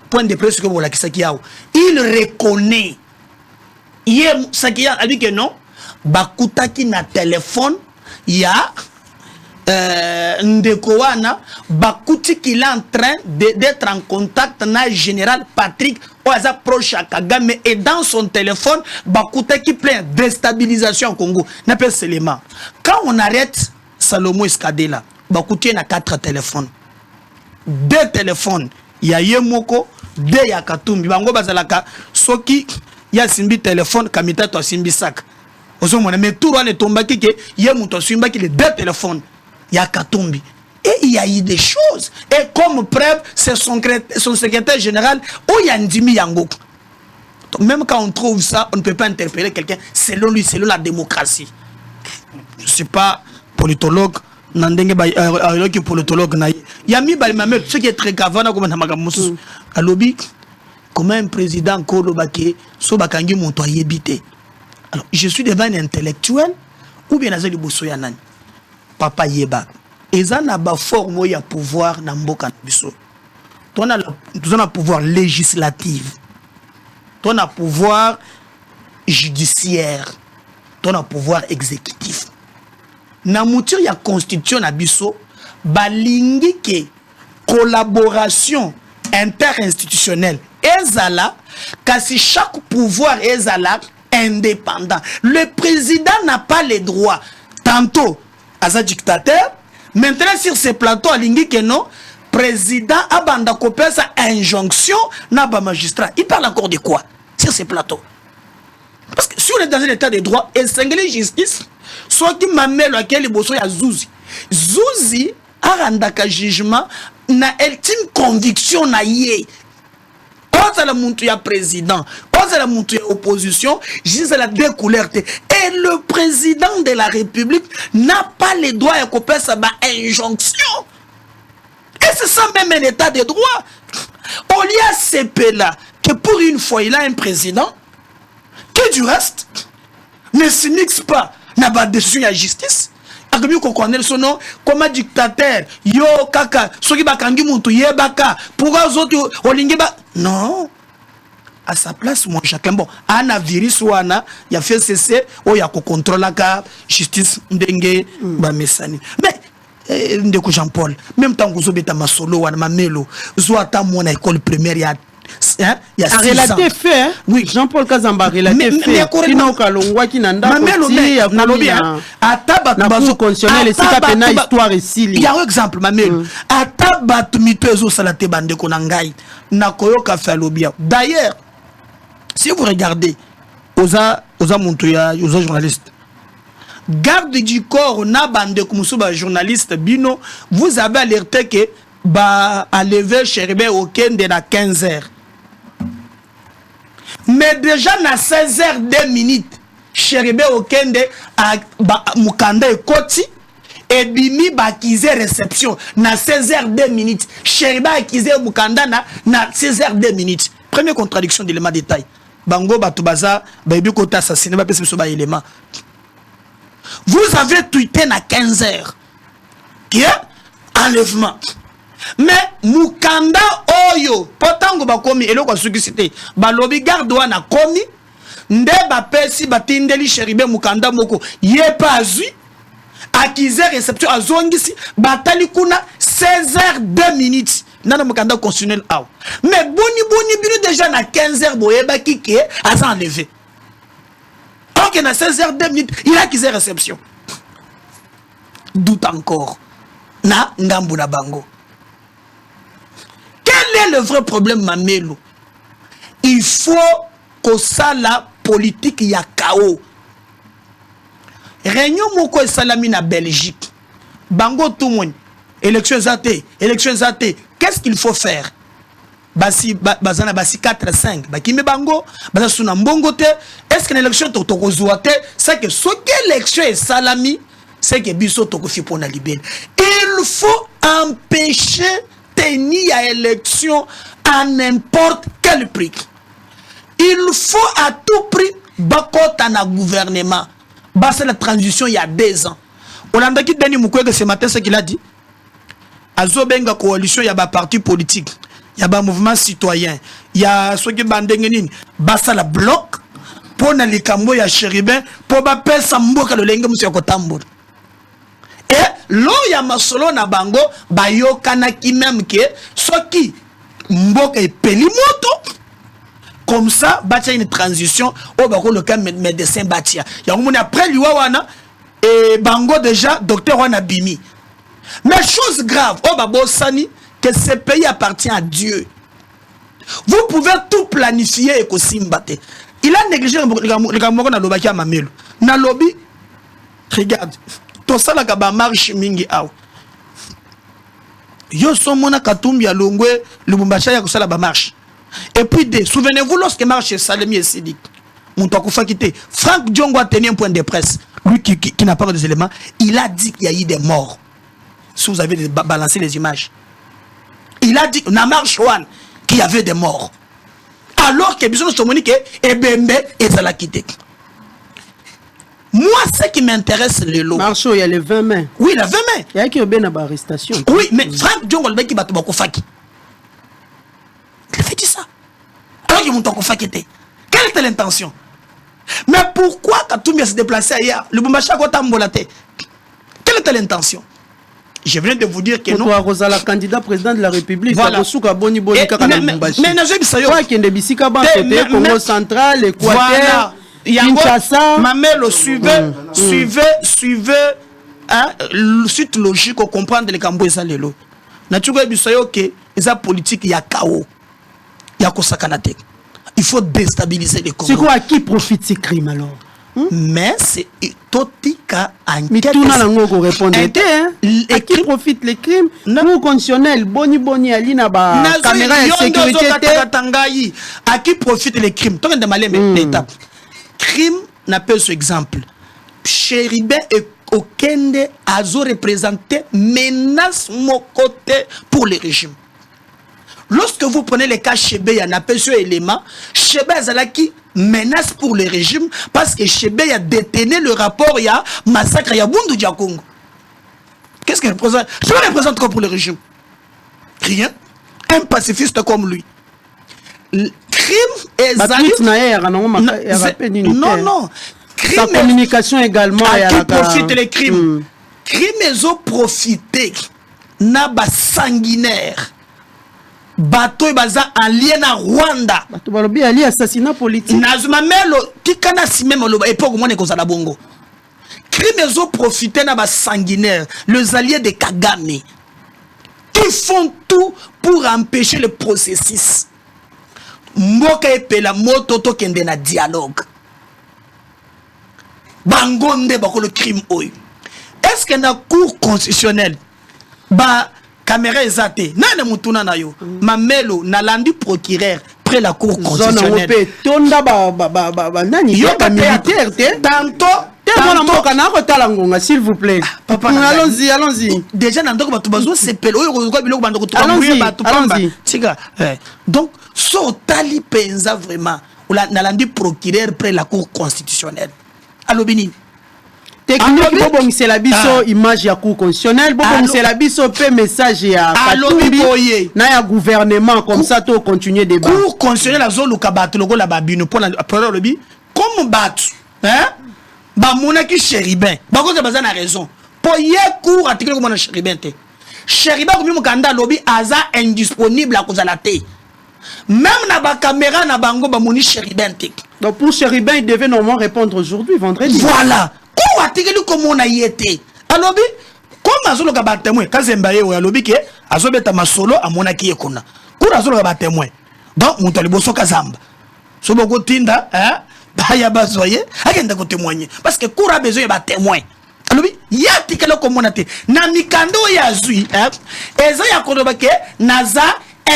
point de presse que bola kisaki yao il reconnaît hier sakia a dit que non bakutaki na téléphone ya ndeko wana bakuti qu'il est en train d'être en contact na général Patrick Oaza proche à Kagame et dans son téléphone bakuta qui plein déstabilisation au Congo n'a pas seulement quand on arrête Salomo Escadela bakuti na 4 téléphones 2 téléphones ya Yemoko 2 ya Katumbi bango bazalaka soki ya simbi téléphone kamita to simbi sac ozo mona mais tout le tombaki que Yemuto simba qui les 2 téléphones ya Katumbi. Et il y a eu des choses. Et comme preuve, c'est son secrétaire général, Oyandimi Yango. Même quand on trouve ça, on ne peut pas interpeller quelqu'un selon lui, selon la démocratie. Je ne suis pas politologue. Politologue. Il y a mis ce qui est très grave. Comment un président Kolobake, Sobakangi Montoye Bité. Alors, je suis devant un intellectuel ou bien Azali Boussoyanan. Papa Yeba. Eza na ba forme ya pouvoir na mboka na biso. on a le pouvoir législatif, on a le pouvoir judiciaire, on a le pouvoir exécutif. Na mouture ya constitution na biso balingi ke collaboration interinstitutionnelle ezala kasi chaque pouvoir ezala indépendant. Le président n'a pas les droits. Tantôt asa dictateur, maintenant sur ces plateaux alingi ke non président abanda kopesa sa injonction na ba magistrat. Il parle encore de quoi sur ces plateaux? Parce que si on est dans un état de droit et singulier justice, soit qui mamelo akeli boso ya Zuzi. Zuzi a randaka jugement na ultime conviction na ye. Quand la muntu ya président, quand la muntu ya opposition, juste la deux couleurs. Et le président de la République n'a pas les droits à couper sa injonction. Et c'est ça même un état de droit. On y a CP là, que pour une fois il a un président qui du reste ne se mixe pas n'a pas de décision à justice. Comme qu'on connaît son nom comme dictateur, yo kaka, soki bakangi muntu yebaka, pourquoi les autres olingeba? Non. À sa place, moi chacun bon, ana virus wana, ya fait cesser, o ya ko contrôler la justice ndenge ba mesani. Mais ndeko Jean-Paul, même tant que vous êtes ma solo wana ma melo, zo ata mon école primaire ya il y a relaté fait, hein? Oui. Jean-Paul Kazamba relaté fait. Kina okalongwa kinanda koti ya ataba bazo constitutionnel et sika pena histoire esili. Il y a un exemple mamelo. Ataba tumitezo salate bande konangai na koyoka falobia. D'ailleurs, si vous regardez oza montoya, oza journaliste. Garde du corps na bande kumusuba journaliste bino, vous avez alerté que ba enlever Chéribé Okende na 15h. Mais déjà na 16h 2 minutes, Chéribé Okende a mukanda e koti et bimi ba kize réception na 16h 2 minutes. Chéribé a kize mukanda na 16h 2 minutes. Première contradiction d'élément détail. Bango batubaza ba ebi kota assassiné ba pese ba élément. Vous avez tweeté na 15h. Qui est enlèvement. Mais mukanda oyo potango bakomi eloko sukisite balobi garde wana komi nde bapesi batindeli Chéribé mukanda moko ye pas azui akize réception azongisi batali kuna 16h 2 minutes nana mukanda constitutionnel aw mais boni bino déjà na 15h boyeba kike asa enlevé. OK na 16h 2 minutes il a akize réception. Doute encore na ngambu na bango. Quel est le vrai problème, Mamelo? Il faut que ça la politique y a chaos. Réunion moko salami na Belgique. Bango tout le monde. Élections athées. Qu'est-ce qu'il faut faire? Basi 4-5. Bakime bango. Basa suna mbongo te. Est-ce que l'élection toko zoate? C'est que ce que l'élection est salami, c'est que biso toko fi pona libérer. Il faut empêcher tenir à élection à n'importe quel prix. Il faut à tout prix bakota na gouvernement. C'est la transition il y a 2 ans. On a dit Denis Mukwege ce matin ce qu'il a dit. Azobenga coalition il y a ba parti politique, il y a ba mouvement citoyen, il y a ceux qui bandengenin, basa la bloc pour na likambo ya Chéribé pour ba pesa mboka lo lenge monsieur Kotambour. Et l'eau ya masolo na bango bayokana ki même que soki mboka e peli moto comme ça batia une transition au bako le cas médecin batia ya ngomoni après liwa wana et bango déjà docteur wana bimi. Mais chose grave au babo sani que ce pays appartient à Dieu. Vous pouvez tout planifier et kosimbate. Il a négligé le gamoko na lobaki ya mamelo na lobby. Regarde to sala ka ba marche mingi aw yo somona katumbi ya longwe lubumbashi ya kusala ba marche. Et puis souvenez-vous lorsque marche Salemi et Sidik Moutou Koufa quitté Franck Diongo a tenu un point de presse, lui qui n'a pas des éléments, il a dit qu'il y a eu des morts. Si vous avez balancé les images, il a dit na marche one qu'il y avait des morts alors que Bison Somonike et Bembe et Zala quitté. Moi, ce qui m'intéresse, le lot. Marcho, il y a les 20 mains. Oui, la 20 mains. Il y a qui ont bien à l'arrestation. Oui, mais Franck Diongo, le mec qui bat Bakofaki. avait dit ça. Alors qu'il monte en fait. Quelle était l'intention? Mais pourquoi Katumbi s'est déplacé ailleurs? Le Bumbacha a mbolaté. Quelle était l'intention? Je viens de vous dire que non. Toi, la candidat président de la République. Voilà. Mais Congo central, Équateur, Kinshasa. Mamelo, suivez, hein, suite logique pour comprendre les Cambou et Salelo. Naturellement, que les politique, il y a chaos. Il y a Kosakanate. Il faut déstabiliser les Congos. C'est quoi, à qui profite ces crimes alors? Mais c'est Totika en mais tout le monde répond. À qui profitent les crimes? Nous conditionnels, boni alina ba caméra de sécurité. À qui profitent les crimes? Tant que de malais l'étape. Crime n'a pas ce exemple. Chéribin et Okende azo représenté menace mon côté pour le régime. Lorsque vous prenez les cas Chébé, il y en a plusieurs éléments. Chébé Zalaki menace pour le régime parce que Chébé a détenu le rapport, il y a massacre, il y a Bundu Diakongo. Qu'est-ce qu'il représente? Chébé représente quoi pour le régime? Rien. Un pacifiste comme lui. Crime et Zali. Non. Sa communication également. À qui profitent les crimes? Crimes, ils ont profité. Naba sanguinaire. Bateau et baza en lien à Rwanda. Bateau balobi ali assassinat politique. Nazuma melo tikana si même lo époque moi neko za bongo. Crimes ont profité na ba sanguinaire, les alliés de Kagame. Ils font tout pour empêcher le processus. Mboka epela moto to kende na dialogue. Bangonde bako le crime oy. Est-ce que na cour constitutionnelle ba caméra ezate nane mutuna na yo mamelo na landi procureur près la cour constitutionnelle tonda nani yo ba militaire tantôt s'il vous plaît papa allons-y déjà na ndoko batu bazo sepelo oyo ko biloko bandoko to kambuye batu pamba tika donc so tali penza vraiment na landi procureur près la cour constitutionnelle alobini technique c'est la biso image ya cour constitutionnelle c'est la biso pe message ya Katumbi na ya gouvernement comme ça to continuer débat cour constitutionnelle azoluka bato lokola babino pour le lobi comme bato hein ba monaki Chéribin ba ko baza na raison pour ye cour article comme na Chéribin te Chéribin comme mukanda lobi aza indisponible à cause de la té même na ba caméra na bango ba moni Chéribin te donc pour Chéribin il devait normalement répondre aujourd'hui vendredi voilà ko atikeli comme on a yété alobi comme azolo ka ba témoin kazemba ye alobi ke azobeta masolo amonaki ekona ko azolo ka ba témoin donc muto liboso kazamba so boko tinda hein ba ya bazoye akenda ko témoigner parce que cour a besoin ba témoin alobi yatikeli comme on a té na mikando ya zui hein eza ya kodoba ke naza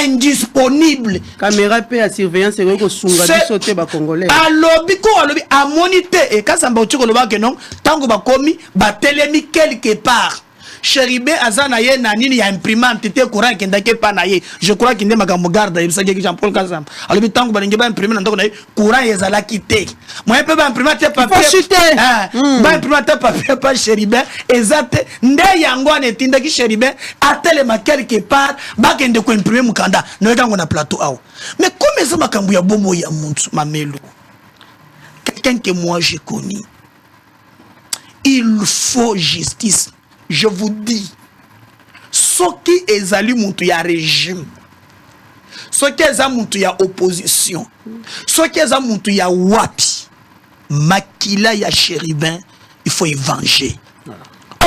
indisponible caméra pe à surveillance et ko sunga bisote ba congolais alobi ko alobi a monité et kasamba otiko loba ke non tango ba komi ba telemi quelque part Chéribin azana ye na nini ya imprimante te courant kenda ke pa na ye je crois qu'il ndema kambo garde il saki Jean-Paul Kazamba alobi tango ba nge ba imprimer ndoko na ye courant yezala kité moi pe ba imprimer te papier ba imprimer te papier pa Chéribin ezate nde yango anetinda ki Chéribin atelema quelque part ba kende ko imprimer mukanda no ekango na plateau awo mais comme ça makambo ya bombo ya muntu mamelo quelqu'un que moi j'ai connu il faut justice. Je vous dis, ce qui est allé monter à régime, ce qui est allé monter à opposition, ce qui est allé monter à wapi, Makila ya Chéribin, il faut y venger.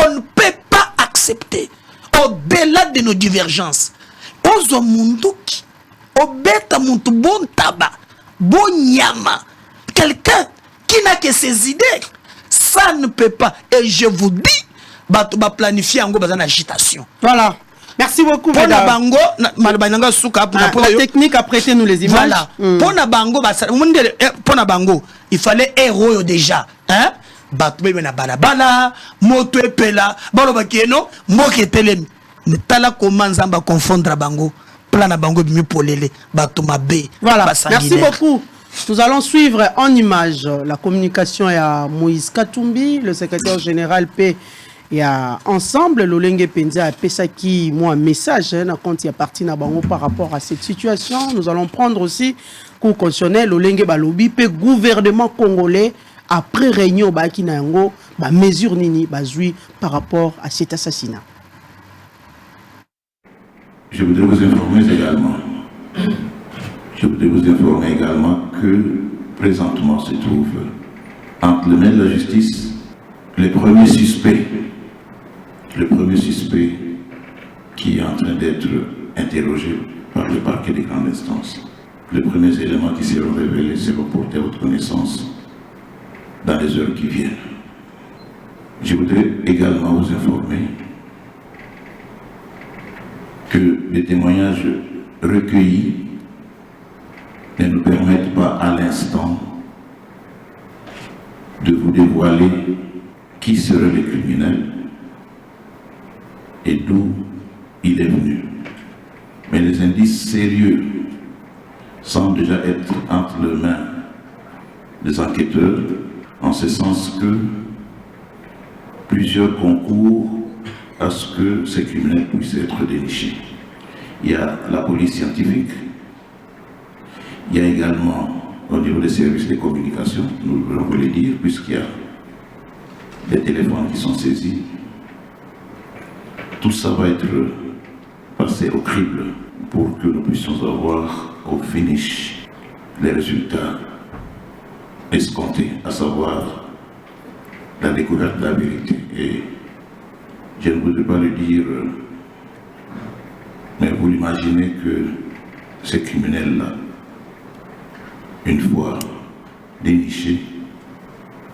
On ne peut pas accepter, au-delà de nos divergences, ozo munduki, obeta muntu bon tabac, bon nyama, quelqu'un qui n'a que ses idées, ça ne peut pas. Et je vous dis, ba planifier en gros agitation. Voilà. Merci beaucoup. Pour la bango, la technique a prêté nous les images. Voilà. Pour la bango, pour la bango, il fallait héros déjà. Hein? Batoué na balabala, moto epela, baloba kieno, moke telemi. Ne tala comment zamba confondre bango. Plan na bango bimi polele, batuma B. Voilà. Merci beaucoup. Nous allons suivre en image la communication à Moïse Katumbi, le secrétaire général P. Et ensemble, Lolenge Penza a pesaki moi un message quand il y a parti par rapport à cette situation. Nous allons prendre aussi cours constitutionnel Lolenge Balobi pe gouvernement congolais après réunion baki na yango ba mesure nini bazui par rapport à cet assassinat. Je voudrais vous informer également que présentement se trouve entre les mains de la justice le premier suspect qui est en train d'être interrogé par le parquet des grandes instances. Les premiers éléments qui seront révélés seront portés à votre connaissance dans les heures qui viennent. Je voudrais également vous informer que les témoignages recueillis ne nous permettent pas à l'instant de vous dévoiler qui serait le criminel et d'où il est venu. Mais les indices sérieux semblent déjà être entre les mains des enquêteurs, en ce sens que plusieurs concourent à ce que ces criminels puissent être dénichés. Il y a la police scientifique, il y a également au niveau des services de communication, nous voulons le dire, puisqu'il y a des téléphones qui sont saisis. Tout ça va être passé au crible pour que nous puissions avoir au finish les résultats escomptés, à savoir la découverte de la vérité. Et je ne voudrais pas le dire, mais vous l'imaginez que ces criminels-là, une fois dénichés,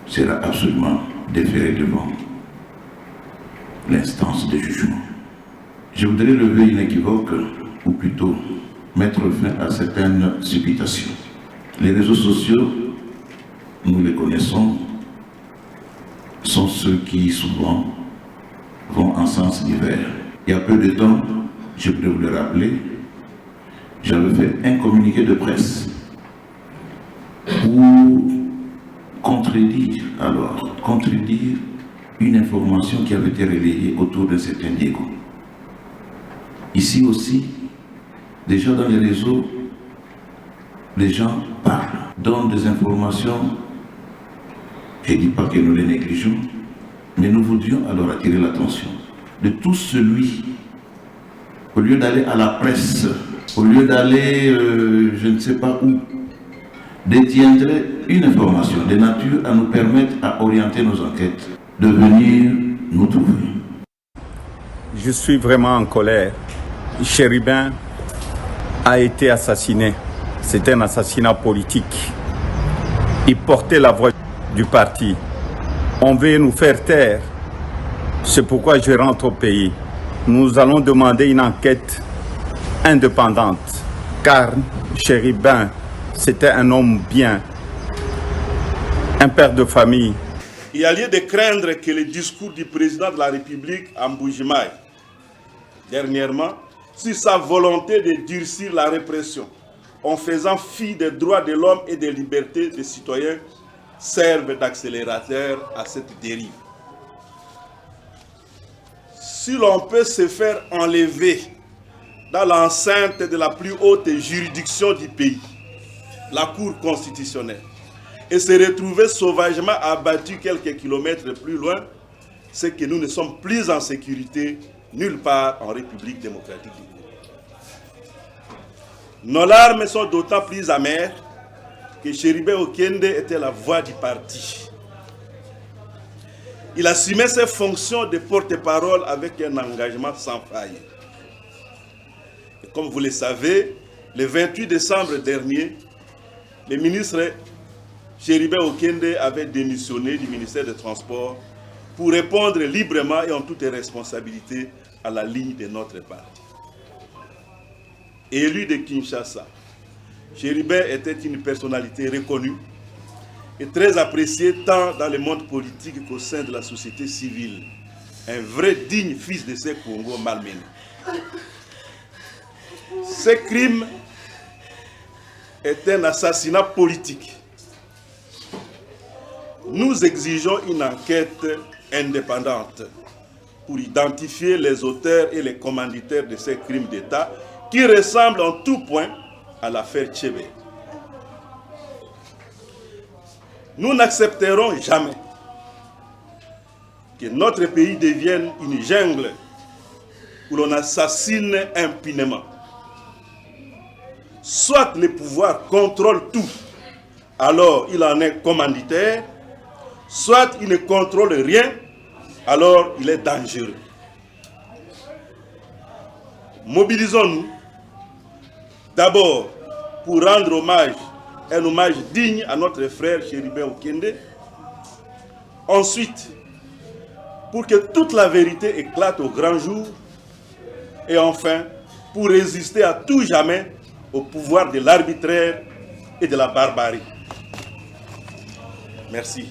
sera absolument déféré devant l'instance de jugement. Je voudrais lever une équivoque, ou plutôt mettre fin à certaines supputations. Les réseaux sociaux, nous les connaissons, sont ceux qui souvent vont en sens divers. Il y a peu de temps, je peux vous le rappeler, j'avais fait un communiqué de presse pour contredire une information qui avait été relayée autour de certain Diego. Ici aussi, déjà dans les réseaux, les gens parlent, donnent des informations. Je ne dis pas que nous les négligeons, mais nous voudrions alors attirer l'attention de tout celui, au lieu d'aller à la presse, au lieu d'aller je ne sais pas où, détiendrait une information de nature à nous permettre à orienter nos enquêtes, de venir nous trouver. Je suis vraiment en colère. Chéribin a été assassiné. C'est un assassinat politique. Il portait la voix du parti. On veut nous faire taire. C'est pourquoi je rentre au pays. Nous allons demander une enquête indépendante. Car Chéribin, c'était un homme bien, un père de famille. Il y a lieu de craindre que le discours du président de la République à Mbujimaï, dernièrement, sur sa volonté de durcir la répression, en faisant fi des droits de l'homme et des libertés des citoyens, servent d'accélérateur à cette dérive. Si l'on peut se faire enlever dans l'enceinte de la plus haute juridiction du pays, la Cour constitutionnelle, et se retrouver sauvagement abattu quelques kilomètres plus loin, c'est que nous ne sommes plus en sécurité nulle part en République démocratique du Congo. Nos larmes sont d'autant plus amères que Chéribin Okende était la voix du parti. Il assumait ses fonctions de porte-parole avec un engagement sans faille. Et comme vous le savez, le 28 décembre dernier, le ministre Chéribin Okende avait démissionné du ministère des Transports pour répondre librement et en toute responsabilité à la ligne de notre parti. Élu de Kinshasa, Chéribin était une personnalité reconnue et très appréciée tant dans le monde politique qu'au sein de la société civile. Un vrai digne fils de ces Congo malmenés. Ce crime est un assassinat politique. Nous exigeons une enquête indépendante. pour identifier les auteurs et les commanditaires de ces crimes d'État qui ressemblent en tout point à l'affaire Tchébé. Nous n'accepterons jamais que notre pays devienne une jungle où l'on assassine impunément. Soit le pouvoir contrôle tout, alors il en est commanditaire, soit il ne contrôle rien, alors il est dangereux. Mobilisons-nous d'abord pour rendre un hommage digne à notre frère Chéribin Okende. Ensuite, pour que toute la vérité éclate au grand jour. Et enfin, pour résister à tout jamais au pouvoir de l'arbitraire et de la barbarie. Merci.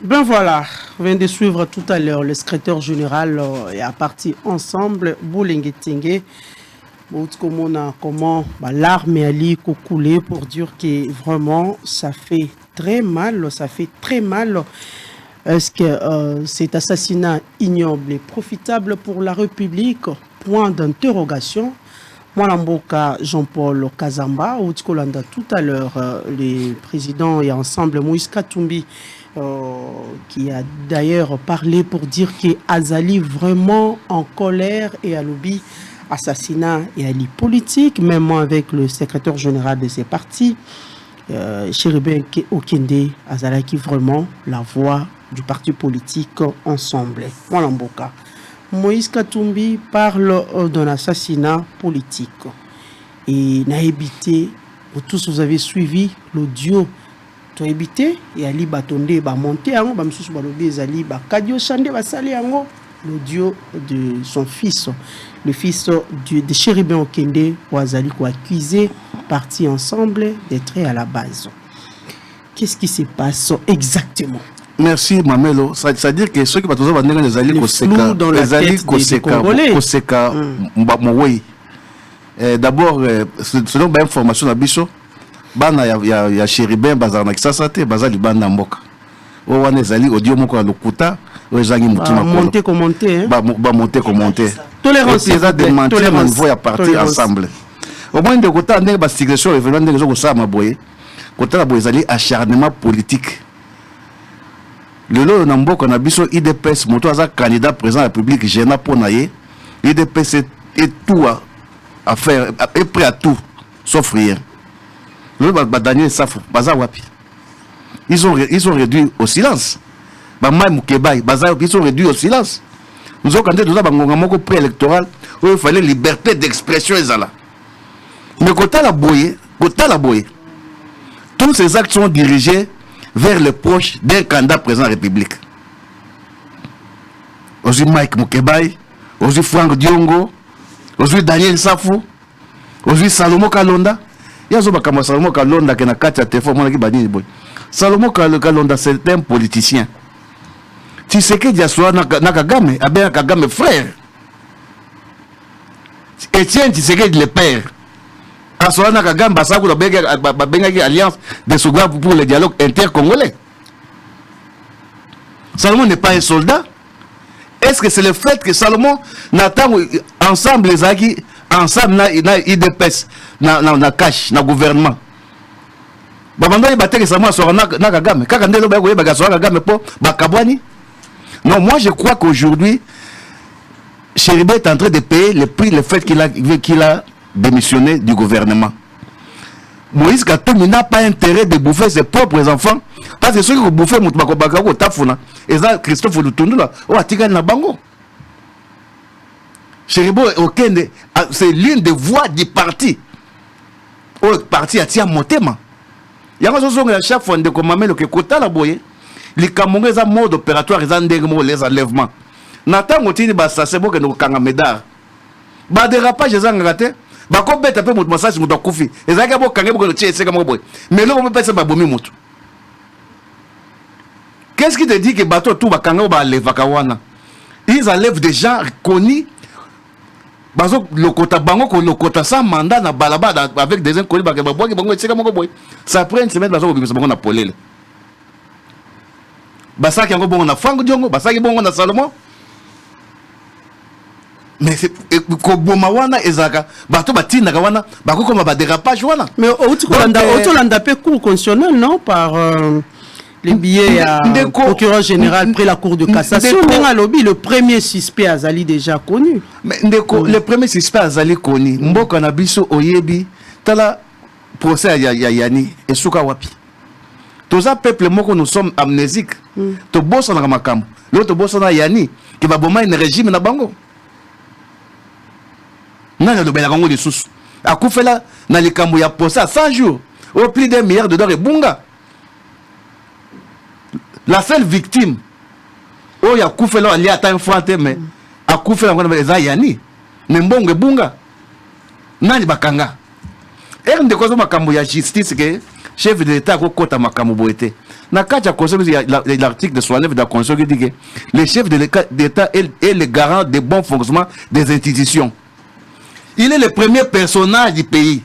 Ben voilà, on vient de suivre tout à l'heure le secrétaire général et à partir ensemble, Boulengue-Tengue, comment l'armée Ali coulé pour dire que vraiment ça fait très mal, Est-ce que cet assassinat ignoble et profitable pour la République? Point d'interrogation. Mwalamboka Jean-Paul Kazamba, ou Tkolanda tout à l'heure, les présidents et ensemble, Moïse Katumbi, qui a d'ailleurs parlé pour dire qu'Azali vraiment en colère et à l'oubli assassinat et à politique, même avec le secrétaire général de ces partis, Chéribin Okende, Azali qui vraiment la voix du parti politique ensemble. Mwalamboka. Moïse Katumbi parle d'un assassinat politique. Et n'a évité, vous tous vous avez suivi l'audio, tu as évité, et Ali Batonde va monter, l'audio de son fils, le fils de Chéribin Okende, où Azali accusé, partis ensemble d'être à la base. Qu'est-ce qui se passe exactement? Merci Mamelo. C'est-à-dire que ceux qui vont venir les alliés d'abord, selon l'information de Bisso, il y a Chéribin, Bazar Kisasate, Bazar Liban Namboka. On a les alliés audio Moko à Lokuta, monter, commenter. Monter, commenter. Tolérance. Et ça démentir, on voit partir ensemble. Au moins de côté, on a une signature, et vraiment, on a ça à Maboye. Côté la Boyzali, acharnement politique. Le lot de Nambo qu'on a biso IDPS moto aza candidat président de la République gênant pour naïe IDPS est tout à faire est prêt à tout sauf rien. Le Daniel Safou baza wapi. Ils ont réduit au silence. Ba mai Moukebaï baza ils ont réduit au silence. Nous avons candidat dans bangonga moko préélectoral où il fallait liberté d'expression ezala. Mais kota la boye, tous ces actes sont dirigés vers les proches d'un candidat président de la République. Aujourd'hui Mike Moukebaï, aujourd'hui Franck Diongo, aujourd'hui Daniel Safou, aujourd'hui Salomo Kalonda. Il y a un Salomo Kalonda qui a 4 téléphones. Salomo Kalonda, c'est un politicien. Tu sais que Diassoa Nakagame, Abel Kagame frère. Etienne, tu sais que le père. Asoana Kagame Basakou la Benga alliance de Souga pour le dialogue intercongolais. Salomon n'est pas un soldat. Est-ce que c'est le fait que Salomon n'attend ensemble les acquis, ensemble na IDPS, na cash, na gouvernement. Babando y battre que Salomon soit na Kagame. Kakandelo ba goye ba soit Kagame po bakabwani. Non, moi je crois qu'aujourd'hui Chéribin est en train de payer le prix, le fait qu'il a démissionné du gouvernement. Moïse Katumbi n'a pas intérêt de bouffer ses propres enfants parce que ceux qui ont bouffé et ça Christophe Lutundula na bango. Chéribin Okende, c'est l'une des voix du parti. Au parti a tia motema. Yanga zozonga ya chef de komamelo ke kota la boye. Les Camerounais en mode opératoire ils ont les enlèvements. Natango tini ba sasebo ke no kanga medar. Ba dérapage ezanga raté. Ba ko beta pe mutu massage mutu akufi. Ezaka bo kange bo tche seka mo boy. Mais là on peut pas se ba bomi mutu. Qu'est-ce qui te dit que bateau tout ba kanga ba levaka wana? Ils enlèvent des gens connus. Bazo lokota bango ko lokota sans mandat na balaba avec des inconnus ba bango seka mo boy. Ça prend une semaine bazo bimisa bango na polele. basaki yango bongo na Franck Diongo, basaki bongo na Salomon. Mais c'est koboma wana ezaka bato batina wana bakokoma ba dérapage wana. Mais Otolanda pe cour constitutionnelle non par les billets à procureur général près la cour de cassation. Menga lobby le premier suspect azali déjà connu. Mais le premier suspect azali connu. Mboka na biso oyebi tala procès ya Yani esuka wapi. Toza peuple moko nous sommes amnésiques. To bossa na makambo. L'autre bossa na Yani qui va boma un régime na bango. Nana lobela bango de sous. Akufela na likambo ya procès à 100 jours. Au plus d'un milliard de dollars bunga. La seule victime, oh ya Koufela ali ata infante mais a Koufela ngona eza Yani mais mbongo bunga nani bakanga de kozo makambo ya justice que chef de l'état ko kota makambo boete na kacha constitution l'article de 69 de la constitution qui dit que le chef de l'état est le garant des bons fonctionnement des institutions. Il est le premier personnage du pays.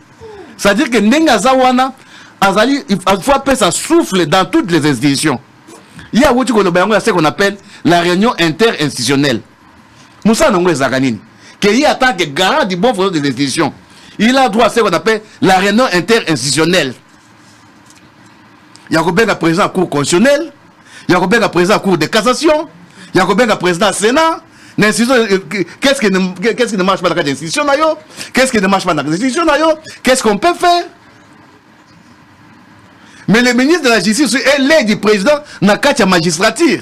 C'est-à-dire que ndenga zawana azali il faut appeler ça souffle dans toutes les institutions. Il y a ce qu'on appelle la réunion interinstitutionnelle. Moussa Nongo Zaganine, qui est en tant que garant du bon fonctionnement des institutions, il a droit à ce qu'on appelle la réunion interinstitutionnelle. Il y a un président à la Cour constitutionnelle, il y a un président à la Cour de cassation, il y a un président au Sénat. Qu'est-ce qui ne marche pas dans l'institution? Qu'est-ce qui ne marche pas dans l'institution? Qu'est-ce qu'on peut faire? Mais le ministre de la Justice est l'aide du président dans la magistrature.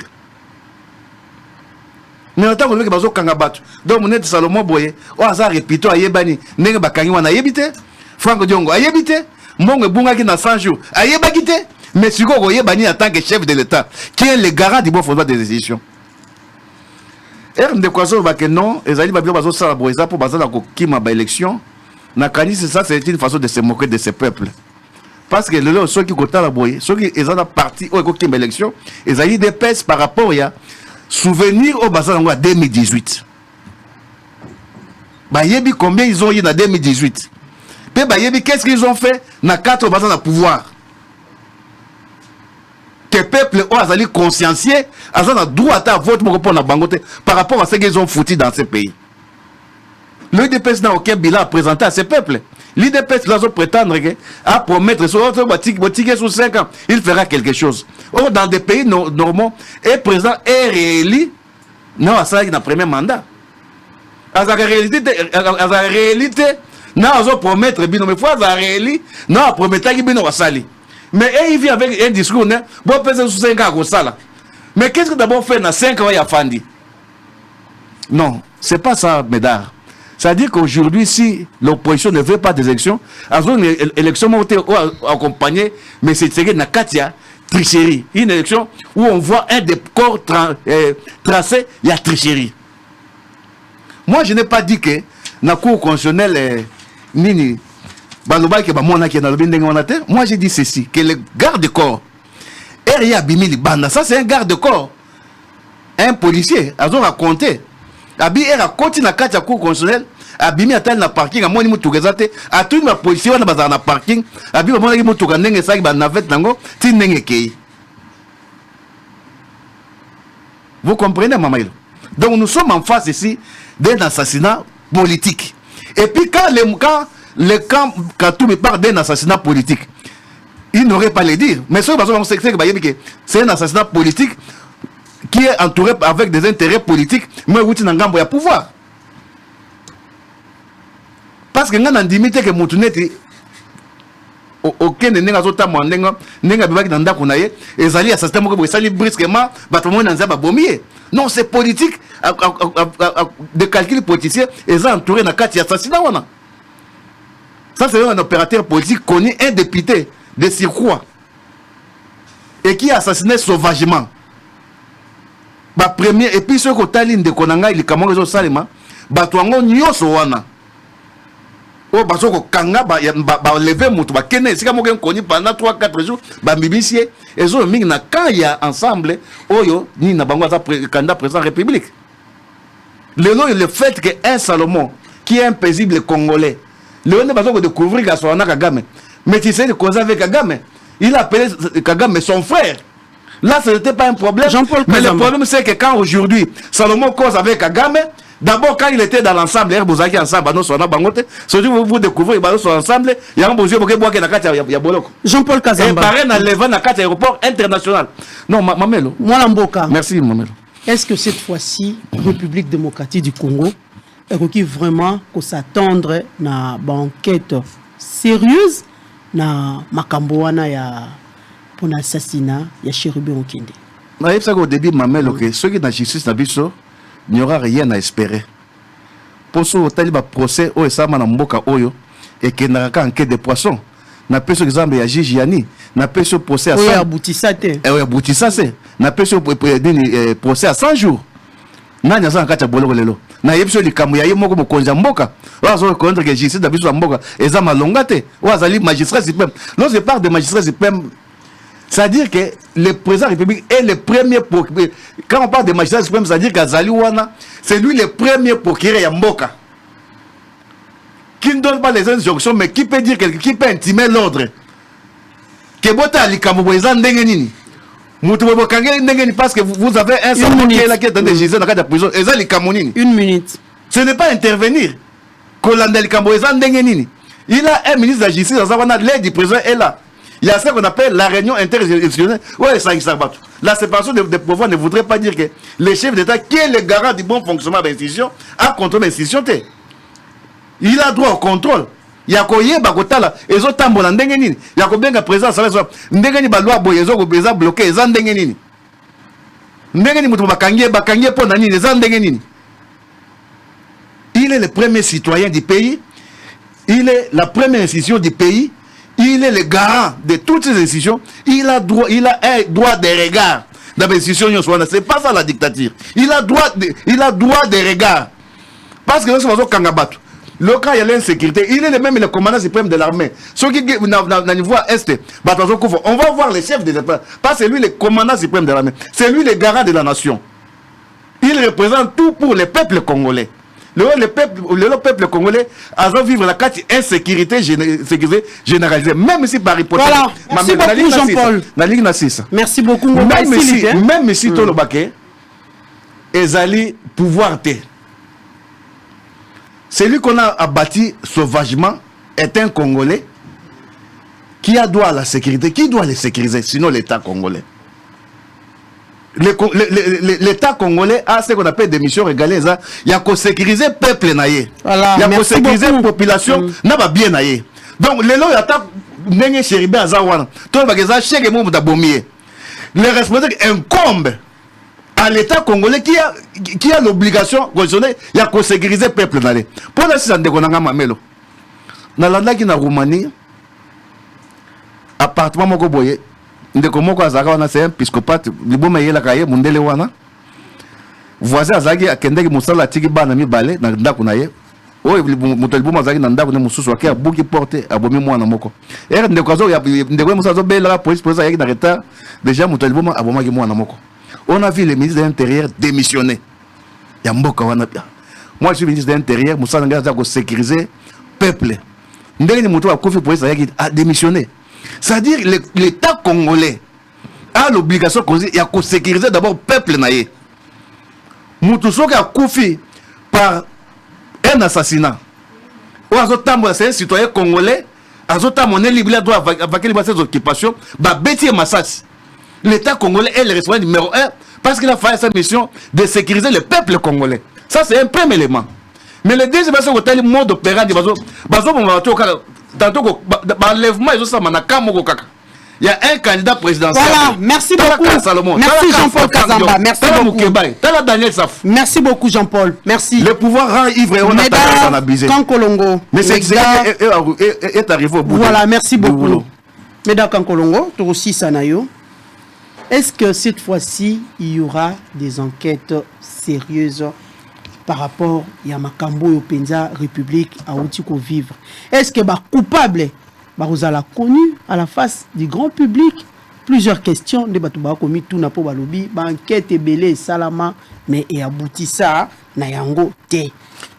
Mais en tant que nous avons donc nous sommes Salomon Boye, on a répété à Yébani, nous avons yébité, Franck Diongo a yébité, Mbongo Bunga qui n'a 100 jours a yébité, mais si vous voyez Bani en tant que chef de l'État, qui est le garant du bon fonctionnement des institutions. De quoi ça que non, les alliés Babylon Bazo Salaboisa pour baser la Kima élection, ça c'est une façon de se moquer de ce peuple. Parce que ceux qui comptent la boye, ceux qui ont parti au côté de l'élection, ils ont des pèses par rapport à souvenir au bassin en 2018. Bayebi combien ils ont eu en 2018. Puis Bayebi qu'est-ce qu'ils ont fait dans 4 bassins de pouvoir. Que peuple ont consciencié, ils ont droit à vote par rapport à ce qu'ils ont foutu dans ce pays. L'UDPS n'a aucun bilan à présenter à ce peuple. L'UDPS doit prétendre à promettre sur 5 ans, il fera quelque chose. Or, dans des pays normaux, et président est réélu, non, ça n'a premier mandat. À la réalité, non, on promettre, mais fois à réélu, non, promettre qu'il bino sali. Mais il vient avec un discours, bon, peut-être sur 5 ans, ça. Mais qu'est-ce que d'abord fait dans 5 ans, il a fandi? Non, c'est pas ça, mesdames. C'est-à-dire qu'aujourd'hui, si l'opposition ne veut pas des élections, une élection accompagnée, mais c'est une tricherie. Une élection où on voit un des corps tracé, il y a tricherie. Moi, je n'ai pas dit que la Cour constitutionnelle, moi, j'ai dit ceci, que le garde-corps, ça c'est un garde-corps, un policier, ils ont raconté. Abi era koti na kati ya cour constitutionnelle abimi atali na parking amoni mutuka ezate atuni ba policier wana bazala na parking abi bamona ki mutuka ndenge saki ba navette nango ti ndenge kei. Vous comprenez Mamaïlo? Donc nous sommes en face ici d'un assassinat politique. Et puis quand le camp Katoumi parle d'un assassinat politique, il n'aurait pas le dire. Mais ce que c'est un assassinat politique qui est entouré avec des intérêts politiques, mais où il y a un pouvoir. Parce que nous avons dit que nous aucun de nous autres non, c'est politique, de calcul politicien, ils sont entourés de 4 assassinats. Ça, c'est un opérateur politique connu, un député de surcroît, et qui a assassiné sauvagement. Premier, et puis ceux qui ont de Konanga, ils ont salima, Batuango Nyoso wana. Oh, Basoko Kanga, lever Moutou, Kene, si vous avez pendant 3-4 jours, Bambibisie, ils ont mis na Kaya ensemble, Oyo, ni na Bango, candidat président de la République. Le fait qu'un Salomon, qui est un paisible Congolais, le ne pas découvrir Gassoana Kagame, mais tu sais de causer avec Kagame, il a appelé Kagame son frère. Là, ce n'était pas un problème. Mais le problème, c'est que quand aujourd'hui, Salomon cause avec Kagame, d'abord, quand il était dans l'ensemble, vous découvrez, ils sont ensemble, il y a un besoin pour Jean-Paul Kazamba. Et pareil, dans l'aéroport international. Non, Mamelo. Mwalamboka. Merci, Mamelo. Est-ce que cette fois-ci, République démocratique du Congo, est requis vraiment qu'on s'attendre à une enquête sérieuse na makamboana ya pour l'assassinat ya Chérubin Okende? Je sais qu'au début, Mamelo, que ceux qui ont la justice, il n'y aura rien à espérer. Pour ce procès, il y a un mboka oyo et qu'il n'y a qu'un enquête de poissons. Na peso exemple ya Gigi Yani, na peso procès à 100 jours. Na peso procès à 100 jours. Nani aza nkata boloko lelo. Na yebso likambo ya yemoko mokonza mboka. Wazo contre que justice d'abus mboka eza malonga te. Wazali magistrat suprême. Lorsque je parle de magistrat suprême, c'est-à-dire que le président de la République est le premier procureur. Quand on parle de magistrat suprême, c'est-à-dire qu'Azali Wana, c'est lui le premier procureur ya mboka. Qui ne donne pas les injonctions, mais qui peut dire quelque qui peut intimer l'ordre. Que bota likambo boza ndenge nini. Parce que vous avez un savant qui est là qui est dans des gisants dans la prison. Une minute. Ce n'est pas intervenir. Il a un ministre de la justice dans l'aide du président est là. Il y a ce qu'on appelle la réunion interinstitutionnelle. La séparation des pouvoirs ne voudrait pas dire que le chef d'État, qui est le garant du bon fonctionnement de l'institution, a contrôlé l'institution. Il a droit au contrôle. Il y a quoi bakotala ezo tambola ndenge nini ya ko benga président sala ndenge ni ba loi boye ezo ko beza bloquer eza ndenge nini ndenge ni mutu bakangie po na nini eza ndenge nini. Il est le premier citoyen du pays, il est la première institution du pays, il est le garant de toutes ces institutions, il a un droit de regard dans les institutions. C'est pas ça la dictature. Il a droit de regard parce que nous sommes au Kangabatu. Le cas, il y a l'insécurité. Il est même le commandant suprême de l'armée. Ceux qui dans niveau est, on va voir le chef des États. Pas c'est lui le commandant suprême de l'armée. C'est lui le garant de la nation. Il représente tout pour le peuple congolais. Le peuple congolais a vivre la carte insécurité généralisée. Même si par hypothèse. Voilà. Merci beaucoup, Jean-Paul. Merci beaucoup. Même si tout le baquet, ezali pouvoir te. Celui qu'on a abattu sauvagement est un Congolais qui a droit à la sécurité. Qui doit les sécuriser, sinon l'État congolais? L'État congolais a ce qu'on appelle des missions régalées. Il y a qu'à sécuriser le peuple. Il y a qu'à sécuriser la population. Il y a bien. Donc, les lois attaquent les chéribés à Zawana. Les responsables incombent à l'État congolais qui a l'obligation constitutionnelle, il y a qu'à sécuriser le peuple. Pour l'instant, on a Mamelo. Dans la Roumanie, appartement moko boye, ndeko moko azaka wana c'est un piscopate, liboma yela kaye mundele wana. Voisin azaki akendeki musala tiki bana mibale na ndako na ye. Oyo muto liboma azaki na ndako ne mususu wake abuki porte abomi mwana moko. Ere ndeko azo ya ndeko musa zo bela police yaki na retard, déjà muto liboma abomaki mwana moko. On a vu le ministre de l'Intérieur démissionner. Yamboka wana bia. Moi je suis ministre de l'Intérieur, musala ngaza ko sécuriser peuple. Ndenge muto akufi police a démissionné. C'est-à-dire l'État congolais a l'obligation de sécuriser d'abord le peuple naïe. Moutousso qui a koufi par un assassinat. C'est un citoyen congolais. On est libre de ses occupations. L'État congolais est le responsable numéro 1 parce qu'il a fait sa mission de sécuriser le peuple congolais. Ça, c'est un premier élément. Mais le deuxième, c'est le mode opérandi. Il y a un candidat présidentiel. Voilà, merci beaucoup. Merci Jean-Paul Kazamba. Merci beaucoup. Merci beaucoup Jean-Paul. Merci. Le pouvoir rend ivre et on a tendance à abuser. Kankolongo. Mais c'est est arrivé au bout. Voilà, merci beaucoup. Mesdames Kankolongo, tu aussi Sanayo. Est-ce que cette fois-ci, il y aura des enquêtes sérieuses par rapport à Makambo et au Penza République à Outiko vivre? Est-ce que coupable vous avez connu à la face du grand public? Plusieurs questions de Batouba commis tout n'a pas balobi, enquête belé salama mais et abouti ça na yango te.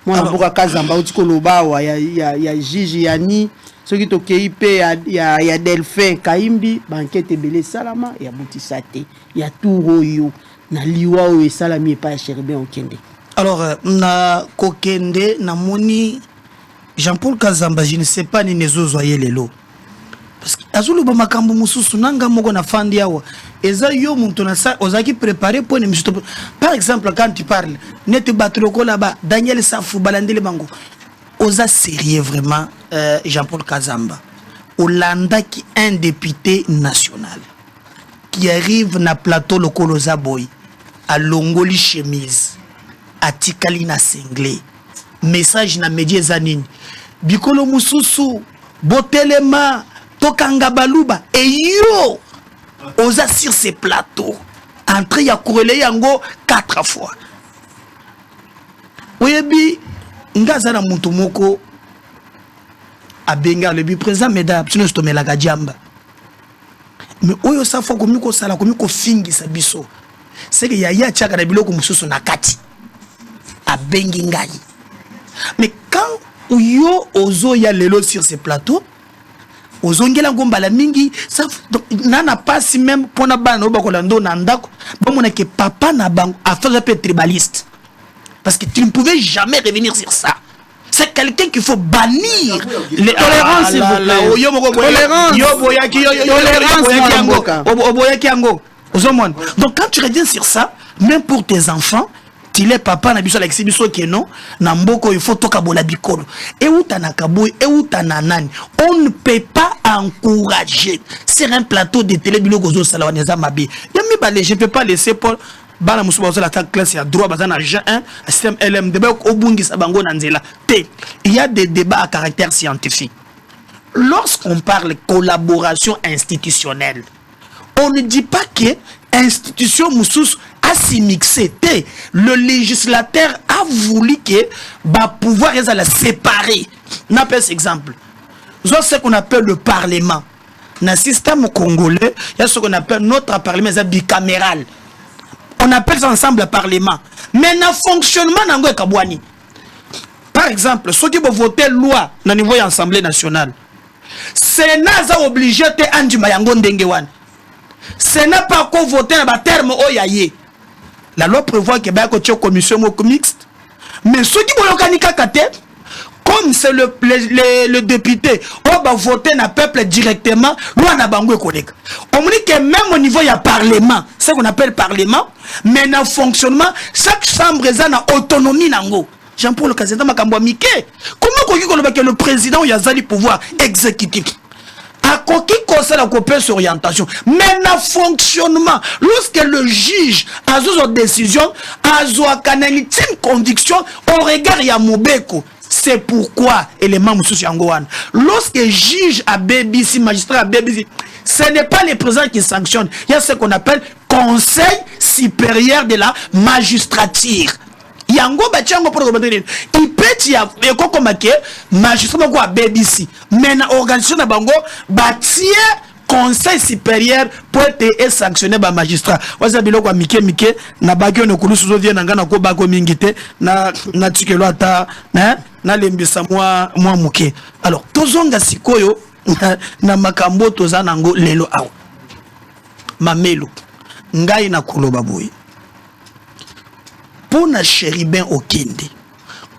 Moi mboka Kazamba uti koloba wa ya Gigi yani soki tokei pe ya Delphin Kaimbi banquete belé salama ya Boutisate ya Touroyo na liwa o salami pa Cherubin Okende. Alors na kokende na moni Jean-Paul Kazamba, je ne sais pas ni nezo zoyer lelo. Parce que azulu ba makambo mususu nanga moko na fandi yawa. Eza yo muntu na sa ozaki préparé pour ne mishito. Par exemple quand tu parles, net batroko là-bas, Daniel Safou balandele bango. Oza sérieux vraiment Jean-Paul Kazamba. Olanda qui un député national qui arrive na plateau lokolo Zaboy à Longoli chemise à Tikali na singlé. Message na média zanini bikolo mususu botelema tokanga baluba et yo oza sur ces plateaux entre ya corrélé yango 4 fois oyebi ngaza na muntu moko abenga le bi président mesdames sino stomela kadiamba mais oyo sa fois komiko sala komiko fingisa biso c'est que ya chaka na biloko mususu na kati abengi ngai. Mais quand yo ozo ya lelo sur ces plateaux, ozo ngela ngomba la mingi, ça nana pas si même pona bana obakolando na ndako, ba mona ke papa na bango a fait un peu tribaliste. Parce que tu ne pouvais jamais revenir sur ça. C'est quelqu'un qu'il faut bannir. Tolérance, s'il vous plaît. Tolérance. Donc quand tu reviens sur ça, même pour tes enfants, tu es papa na biso Alexis biso ke non na mboko il faut toka bola bikolo et où ta nakaboy et où ta nanani on ne peut pas encourager sur un plateau de télé biloko zo sala waneza mabe yami balé je peux pas laisser Paul bana musuba zo la classe ya droit bazana Jean 1 système LMDB obungi sabango na nzela te. Il y a des débats à caractère scientifique. Lorsqu'on parle collaboration institutionnelle, on ne dit pas que institution musus a s'y mixé. Le législateur a voulu que bah pouvoir la séparer. On pas cet exemple. C'est ce qu'on appelle le parlement. Dans le système congolais, il y a ce qu'on appelle notre parlement bicaméral. On appelle ça ensemble le parlement. Mais dans le fonctionnement, par exemple, ceux qui vont voter loi au niveau de l'Assemblée nationale, Sénat a obligé de Andima Yango Ndengewan. Sénat pas qu'on voter dans le terme Oyaye. La loi prévoit qu'il y a une commission mixte. Mais ceux qui vont le comme c'est le député, on va voter dans le peuple directement, loi n'a pas de collègue. On dit que même au niveau du parlement, c'est ce qu'on appelle parlement, mais dans le fonctionnement, chaque chambre a autonomie. Jean-Paul Kazenda Makambwa Mike. Comment que le président a le pouvoir exécutif? À quoi conseille la coopération sur orientation? Mais dans le fonctionnement, lorsque le juge a une décision, a une conviction, on regarde Yamobeko. C'est pourquoi élément lorsque le juge a BBC, magistrat a BBC, ce n'est pas les présidents qui sanctionnent. Il y a ce qu'on appelle Conseil supérieur de la magistrature. Yango bachango pour il peut y avoir comme magistrat ko BBC mais na organisation na bango batie conseil supérieur pour être sanctionné par magistrat waza biloko mike na bakio ne kulusu zo vient ngana ko bako mingite na tikelo ata na lembisa moi muke. Alors tozonga sikoyo na makambo tozanango lelo awa mamelo ngai na koloba boy Pona Cherubin Okende,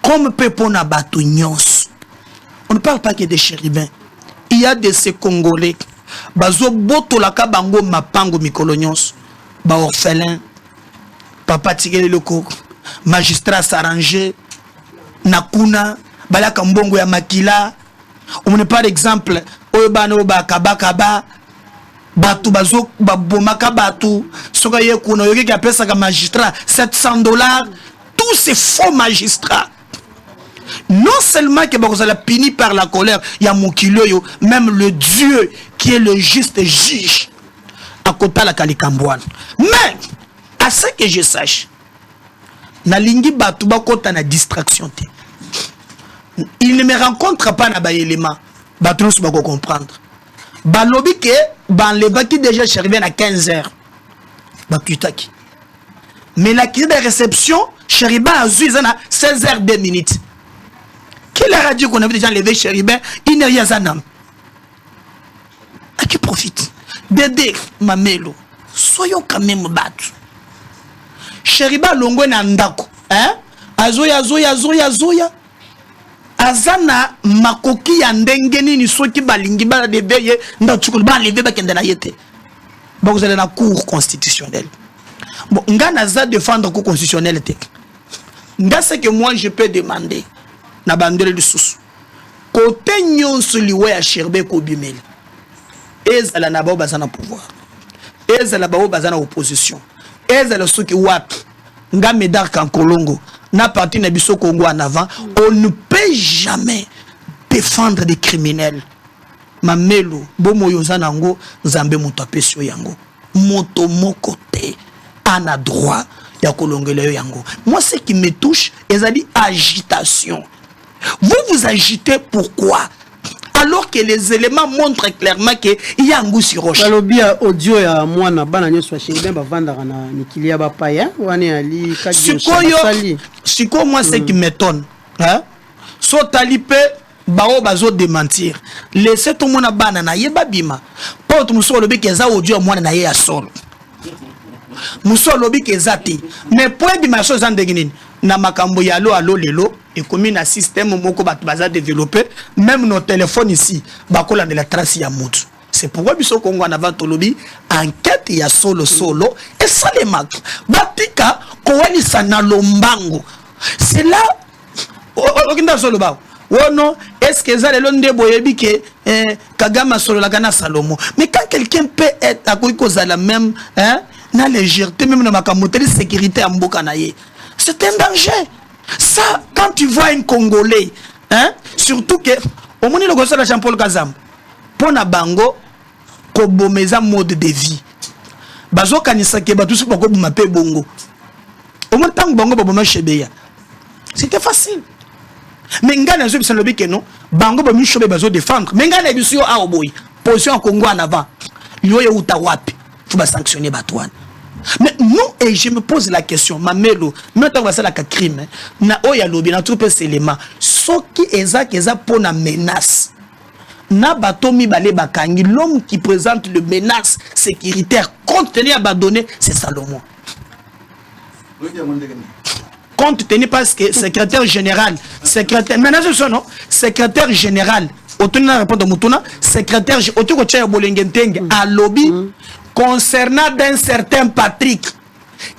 comme peut pona bato nyons. On ne parle pas que des chérubins. Il y a de ces Congolais. Bazo boto la kabango mapango mikolo nyons. Ba orphelin. Papa tigele loko. Magistrat s'arranger. Nakuna. Bala kambongo ya makila. On ne par exemple. Oyobano ba kabakaba. Batu bazo babomaka batu soka ye kuna yoke ka pesa ka magistrat $700 tous ces faux magistrats non seulement que bakozala puni par la colère ya mokilo yo même le Dieu qui est le juste juge à kota la kalikambwana mais à ce que je sache na lingi batu bakota na distraction te il ne me rencontre pas na ba élément batu nous bako comprendre balobi ke ban le baki déjà Cherubin à 15h bakutaki mais la crise de réception Cherubin a eu à 16h 2 minutes Qui leur a dit qu'on avait déjà levé Chéribin? Il n'est rien à qui profite? Dédé, Mamelo, soyons quand même battus. Chériba Longo Nandako, hein? Azoya. Azana makoki ya ndengeni ni soki balingi ba deveye ndachukul ba lever ba kende na yete. Bon, vous allez dans la cour constitutionnelle. Bon, nga naza défendre cour constitutionnelle te. Nga ce que moi je peux demander na bandele du sous. Côté nyonso liwe ya Chéribin ko bimeli. Ezala na bao bazana pouvoir. Ezala bao bazana opposition. Ezala soki wapi. Nga Médard Kankolongo na parti na biso Congo en avant, on ne peut jamais défendre des criminels. Mamelo bomo yozanango nzambe muto apesio yango. Moto mokote ana droit ya kolongela yango. Moi ce qui me touche, ezali agitation. Vous agitez pourquoi? Alors que les éléments montrent clairement que il y a un goût sur roche. Balobia audio ya mwana bana nyoso Chéribin bavandaka na nikilia bapaya wane ali Siko moi ce qui m'étonne, hein? So talipe bao bazo démentir. Laissez tout mona bana na yeba bima. Pour tout muso lobi keza audio mwana na ye ya solo. Muso lobi keza ti. Mais pour bima so zandengini na makambo ya alo lelo et comme un système moko baza développé, même nos téléphones ici bakola de la trace ya mutu. C'est pourquoi biso Congo en avant tolobi enquête ya solo et ça les marque batika kowani sana lombango. C'est là okinda solo ba wono est-ce que ça le londe boyebi que Kagama solo la kana Salomo. Mais quand quelqu'un peut être à cause la même hein na légèreté même na makamoteli sécurité en mboka na ye, c'est un danger. Ça, quand tu vois un Congolais, hein, surtout que, au moins, le gosse de Jean-Paul Kazam, pour na bango, kobomeza mode de vie. Bazo kanisa ke batu su poko bumape bongo. Au moins, tant que bongo boboma chebeya. C'était facile. Mais ngana zo bisalo bike non, bango bomi chebe bazo défendre. Mais ngana biso a oboy, position en Congo en avant. Yoye uta wapi, faut ba sanctionner batouane. Mais nous, et je me pose la question, Mamelo, maintenant on va faire la crime, na oya lobi na tout ces éléments, ce qui est pour la menace. Na batomi balé bakangi, l'homme qui présente le menace sécuritaire compte tenu abandonné, c'est Salomon. Compte tenu parce que secrétaire général, maintenant ce son non, secrétaire général, autour répondre de Mutuna, secrétaire autour de Tchaya Bolengenteng à lobby. Concernant d'un certain Patrick,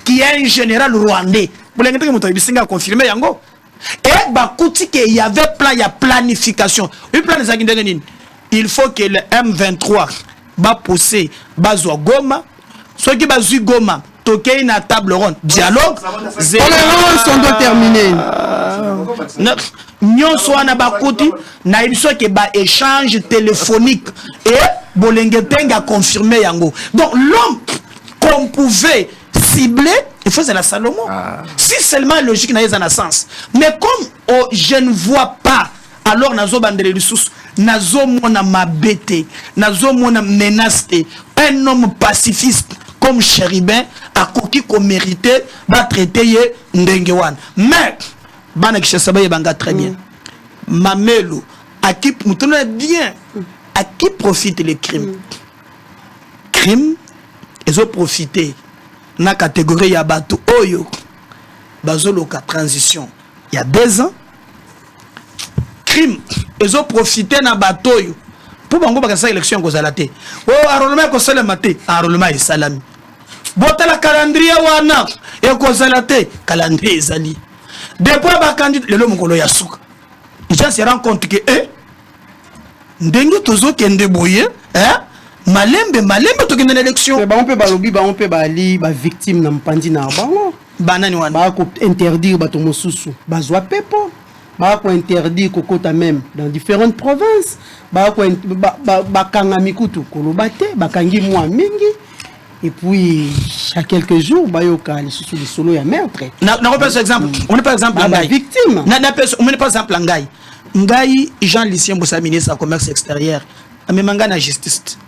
qui est un général rwandais, a confirmé yango. Et Bakouti qu'il y avait plan, il y a planification. Il faut que le M23 va pousser Bazo Goma, ceux qui bazu Goma, toquer une table ronde, dialogue, tolérance, on doit terminer. Nyon soit na Bakouti, na émission que ba échange téléphonique et Bolengenteng a confirmé yango. Donc l'homme qu'on pouvait cibler, il faut c'est la Salomon. Si seulement logique n'a pas sens. Mais comme oh, je ne vois pas, alors nazo bandele ressources, nazo mona mabete, nazo mona menacé, un homme pacifiste comme Chéribin a coquille qu'on méritait va traiter Ndengewan. Mais bana qui sabaye banga très bien. Mamelo à qui mutuna bien. À qui profitent les crimes? Crimes, ils ont profité. Dans la catégorie Yabatou Oyo, Bazoloka transition, il y a 2 ans. Crimes, ils ont profité dans la bataille. Pour bango bakasa élection kozalate. Oh, enrôlement kosalamate, enrôlement est salami. Bota la calendrier wana, et kozalate, calendrier ezali. Depuis ba candidat, le mokolo ya suka. Les gens se rendent compte que ndenge tozo kende boye malembe to kende élection ba on peut balobi ba on peut bali ba victime na mpandi na bango banani wana ba ko interdire bato mosusu bazwa pepo ba ko interdire kokota même dans différentes provinces ba ko ba kanga mikutu kolobate ba kangi moi mingi et puis à quelques jours ba yoka les sous les solo ya meurtre na repère exemple on est par exemple la victime na on est par exemple Ngai Ngai Jean-Lucien Boussa ministre du commerce extérieur amemanga na justice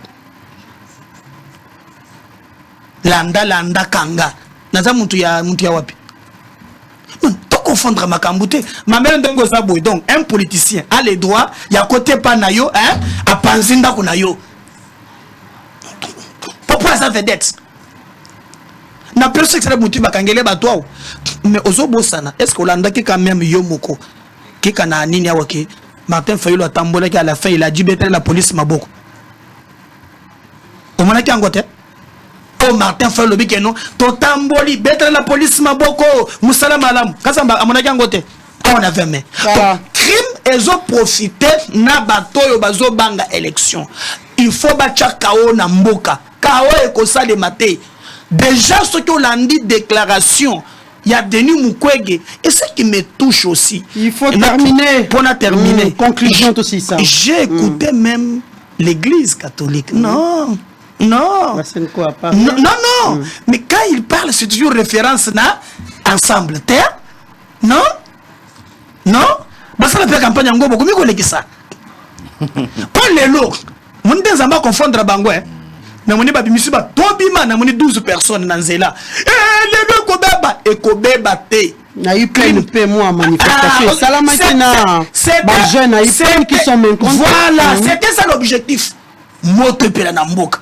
landa kanga naza muntu ya wapi confondre Makambouté. Ma mère ndongo zaboy. Donc, un politicien a les droits, il y a côté panayo, hein, à Panzinda Kunayo. Pourquoi ça vedette? Na personne qui s'est bouti bakangele batwa. Mais ozobo sana, est-ce que Olanda qui quand même yomoko qui kana nini awake Martin Fayulu atambola qui à la fin il a dit bettre la police maboko. Au moment qui angote oh Martin Fayulu bi que non to tamboli bettre la police maboko musala malam kasamba amona qui angote on avait mais crime ils ont profité na bato yo bazo banga élection il faut batcha kao na mboka kao e ko ça de maté. Déjà, ce qui ont dit déclaration, il y a Denis Mukwege. Et ce qui me touche aussi. Il faut terminer. Pour terminer. Conclusion aussi ça. J'ai écouté même l'église catholique. Non. Non. Non, non. Mais quand il parle, c'est toujours référence na ensemble. Terre. Non. Non. Parce que la campagne en Gobo, comment on dit ça? Pas les lots. On ne peut pas confondre Bangoué. Na moni ba bimisuba tobima na moni 12 personnes na nzela le kobeba e kobeba te na eu plein de paiements à manifestation salama tena ba jeunes na eu plein qui sont mécontents. Voilà, c'était ça l'objectif. Moto pela na mboka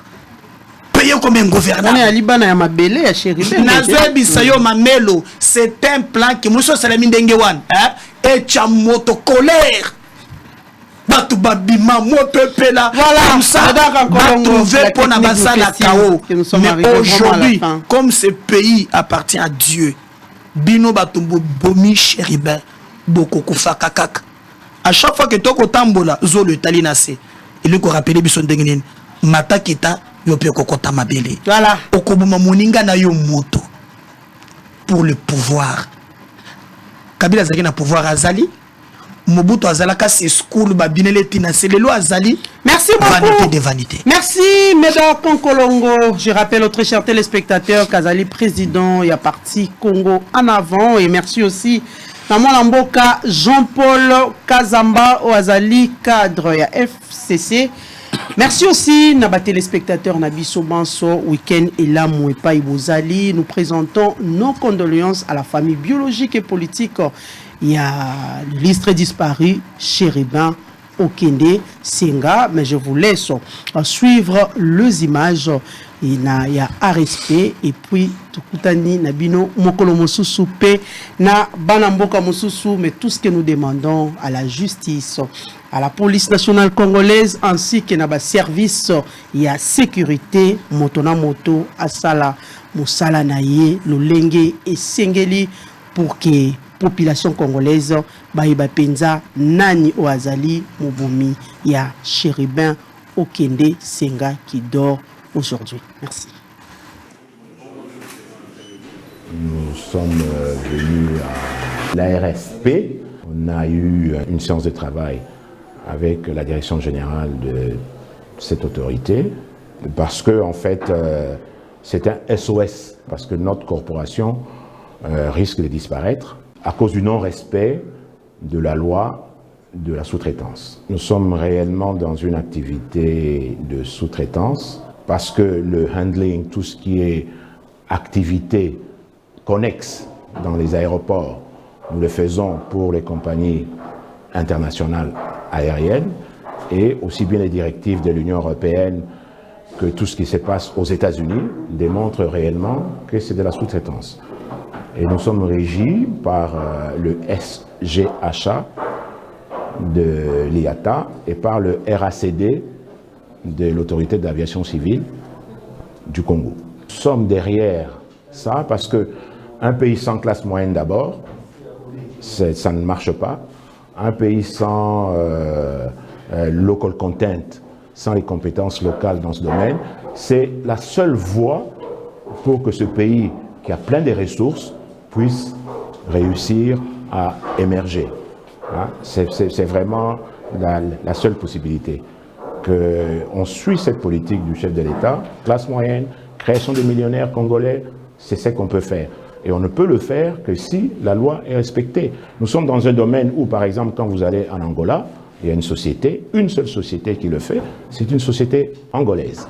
payer comme un gouverneur. On est à Libana ya mabele ya Chéribin na zebi sayo mamelo, c'est un plan qui muso salami ndengewan hein et chamoto colère. Voilà, ça va trouver pour la chaos. Mais aujourd'hui, comme ce pays appartient à Dieu, Bino Batumbo Bomi Chéribin, Boko Kufa Kakak. À chaque fois que Toko Tambola, Zo le Talinase, il lui rappelle Bison Dengen, Mata Kita, Yopio Kokota Mabele. Voilà. Okobuma Moninga na yo moto pour le pouvoir. Kabila Zaki na pouvoir Azali. Mobutu Azalaka c'est school babinele tina c'est le loi Azali. Merci beaucoup. Vanité de vanité. Merci Médor Konkolongo. Je rappelle aux très chers téléspectateurs qu'Azali président il y a parti Congo en avant et merci aussi Maman Lamboka Jean-Paul Kazamba au Azali cadre ya FCC. Merci aussi Naba téléspectateurs Nabiso Banso week-end et là Mouepa Ibozali. Nous présentons nos condoléances à la famille biologique et politique. Il y a l'illustre disparu, Chéribin Okende Senga, mais je vous laisse suivre les images. Il y a respect et puis Tukutani Nabino Mokolo Mosusu Pe na Banamboka Mosusu, mais tout ce que nous demandons à la justice, à la police nationale congolaise ainsi que na service, il y a sécurité, motona moto, asala, musala naye, lolenge et sengeli pour que population congolaise baïba penza nani oazali mobumi ya Chéribin Okende Senga qui dort aujourd'hui. Merci. Nous sommes venus à l'ARSP. On a eu une séance de travail avec la direction générale de cette autorité parce que en fait c'est un SOS parce que notre corporation risque de disparaître à cause du non-respect de la loi de la sous-traitance. Nous sommes réellement dans une activité de sous-traitance parce que le handling, tout ce qui est activité connexe dans les aéroports, nous le faisons pour les compagnies internationales aériennes et aussi bien les directives de l'Union européenne que tout ce qui se passe aux États-Unis démontrent réellement que c'est de la sous-traitance. Et nous sommes régis par le SGHA de l'IATA et par le RACD de l'autorité d'aviation civile du Congo. Nous sommes derrière ça parce qu'un pays sans classe moyenne d'abord, ça ne marche pas. Un pays sans local content, sans les compétences locales dans ce domaine, c'est la seule voie pour que ce pays qui a plein de ressources puisse réussir à émerger. Hein? C'est vraiment la seule possibilité. Qu'on suit cette politique du chef de l'État, classe moyenne, création de millionnaires congolais, c'est ce qu'on peut faire. Et on ne peut le faire que si la loi est respectée. Nous sommes dans un domaine où, par exemple, quand vous allez en Angola, il y a une société, une seule société qui le fait, c'est une société angolaise.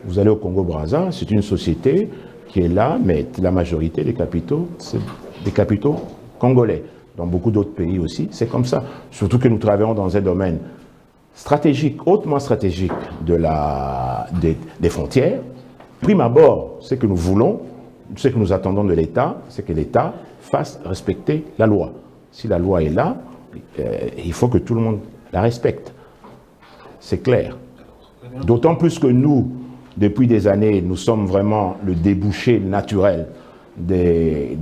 Vous allez au Congo-Brazza, c'est une société qui est là, mais la majorité des capitaux, c'est des capitaux congolais. dans beaucoup d'autres pays aussi, c'est comme ça. Surtout que nous travaillons dans un domaine stratégique, hautement stratégique des frontières. Prime abord, ce que nous voulons, ce que nous attendons de l'État, c'est que l'État fasse respecter la loi. Si la loi est là, il faut que tout le monde la respecte. C'est clair. D'autant plus que nous, depuis des années, nous sommes vraiment le débouché naturel des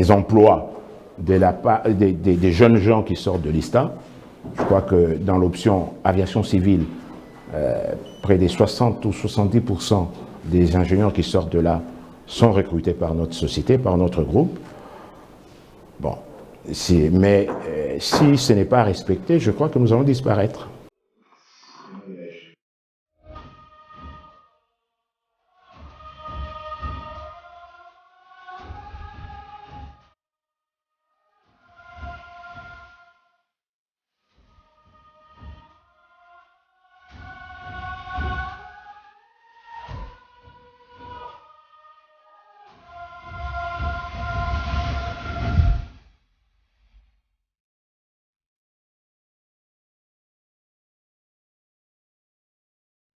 emplois des jeunes gens qui sortent de l'ISTA. Je crois que dans l'option aviation civile, près des 60 ou 70% des ingénieurs qui sortent de là sont recrutés par notre société, par notre groupe. Bon, mais si ce n'est pas respecté, je crois que nous allons disparaître.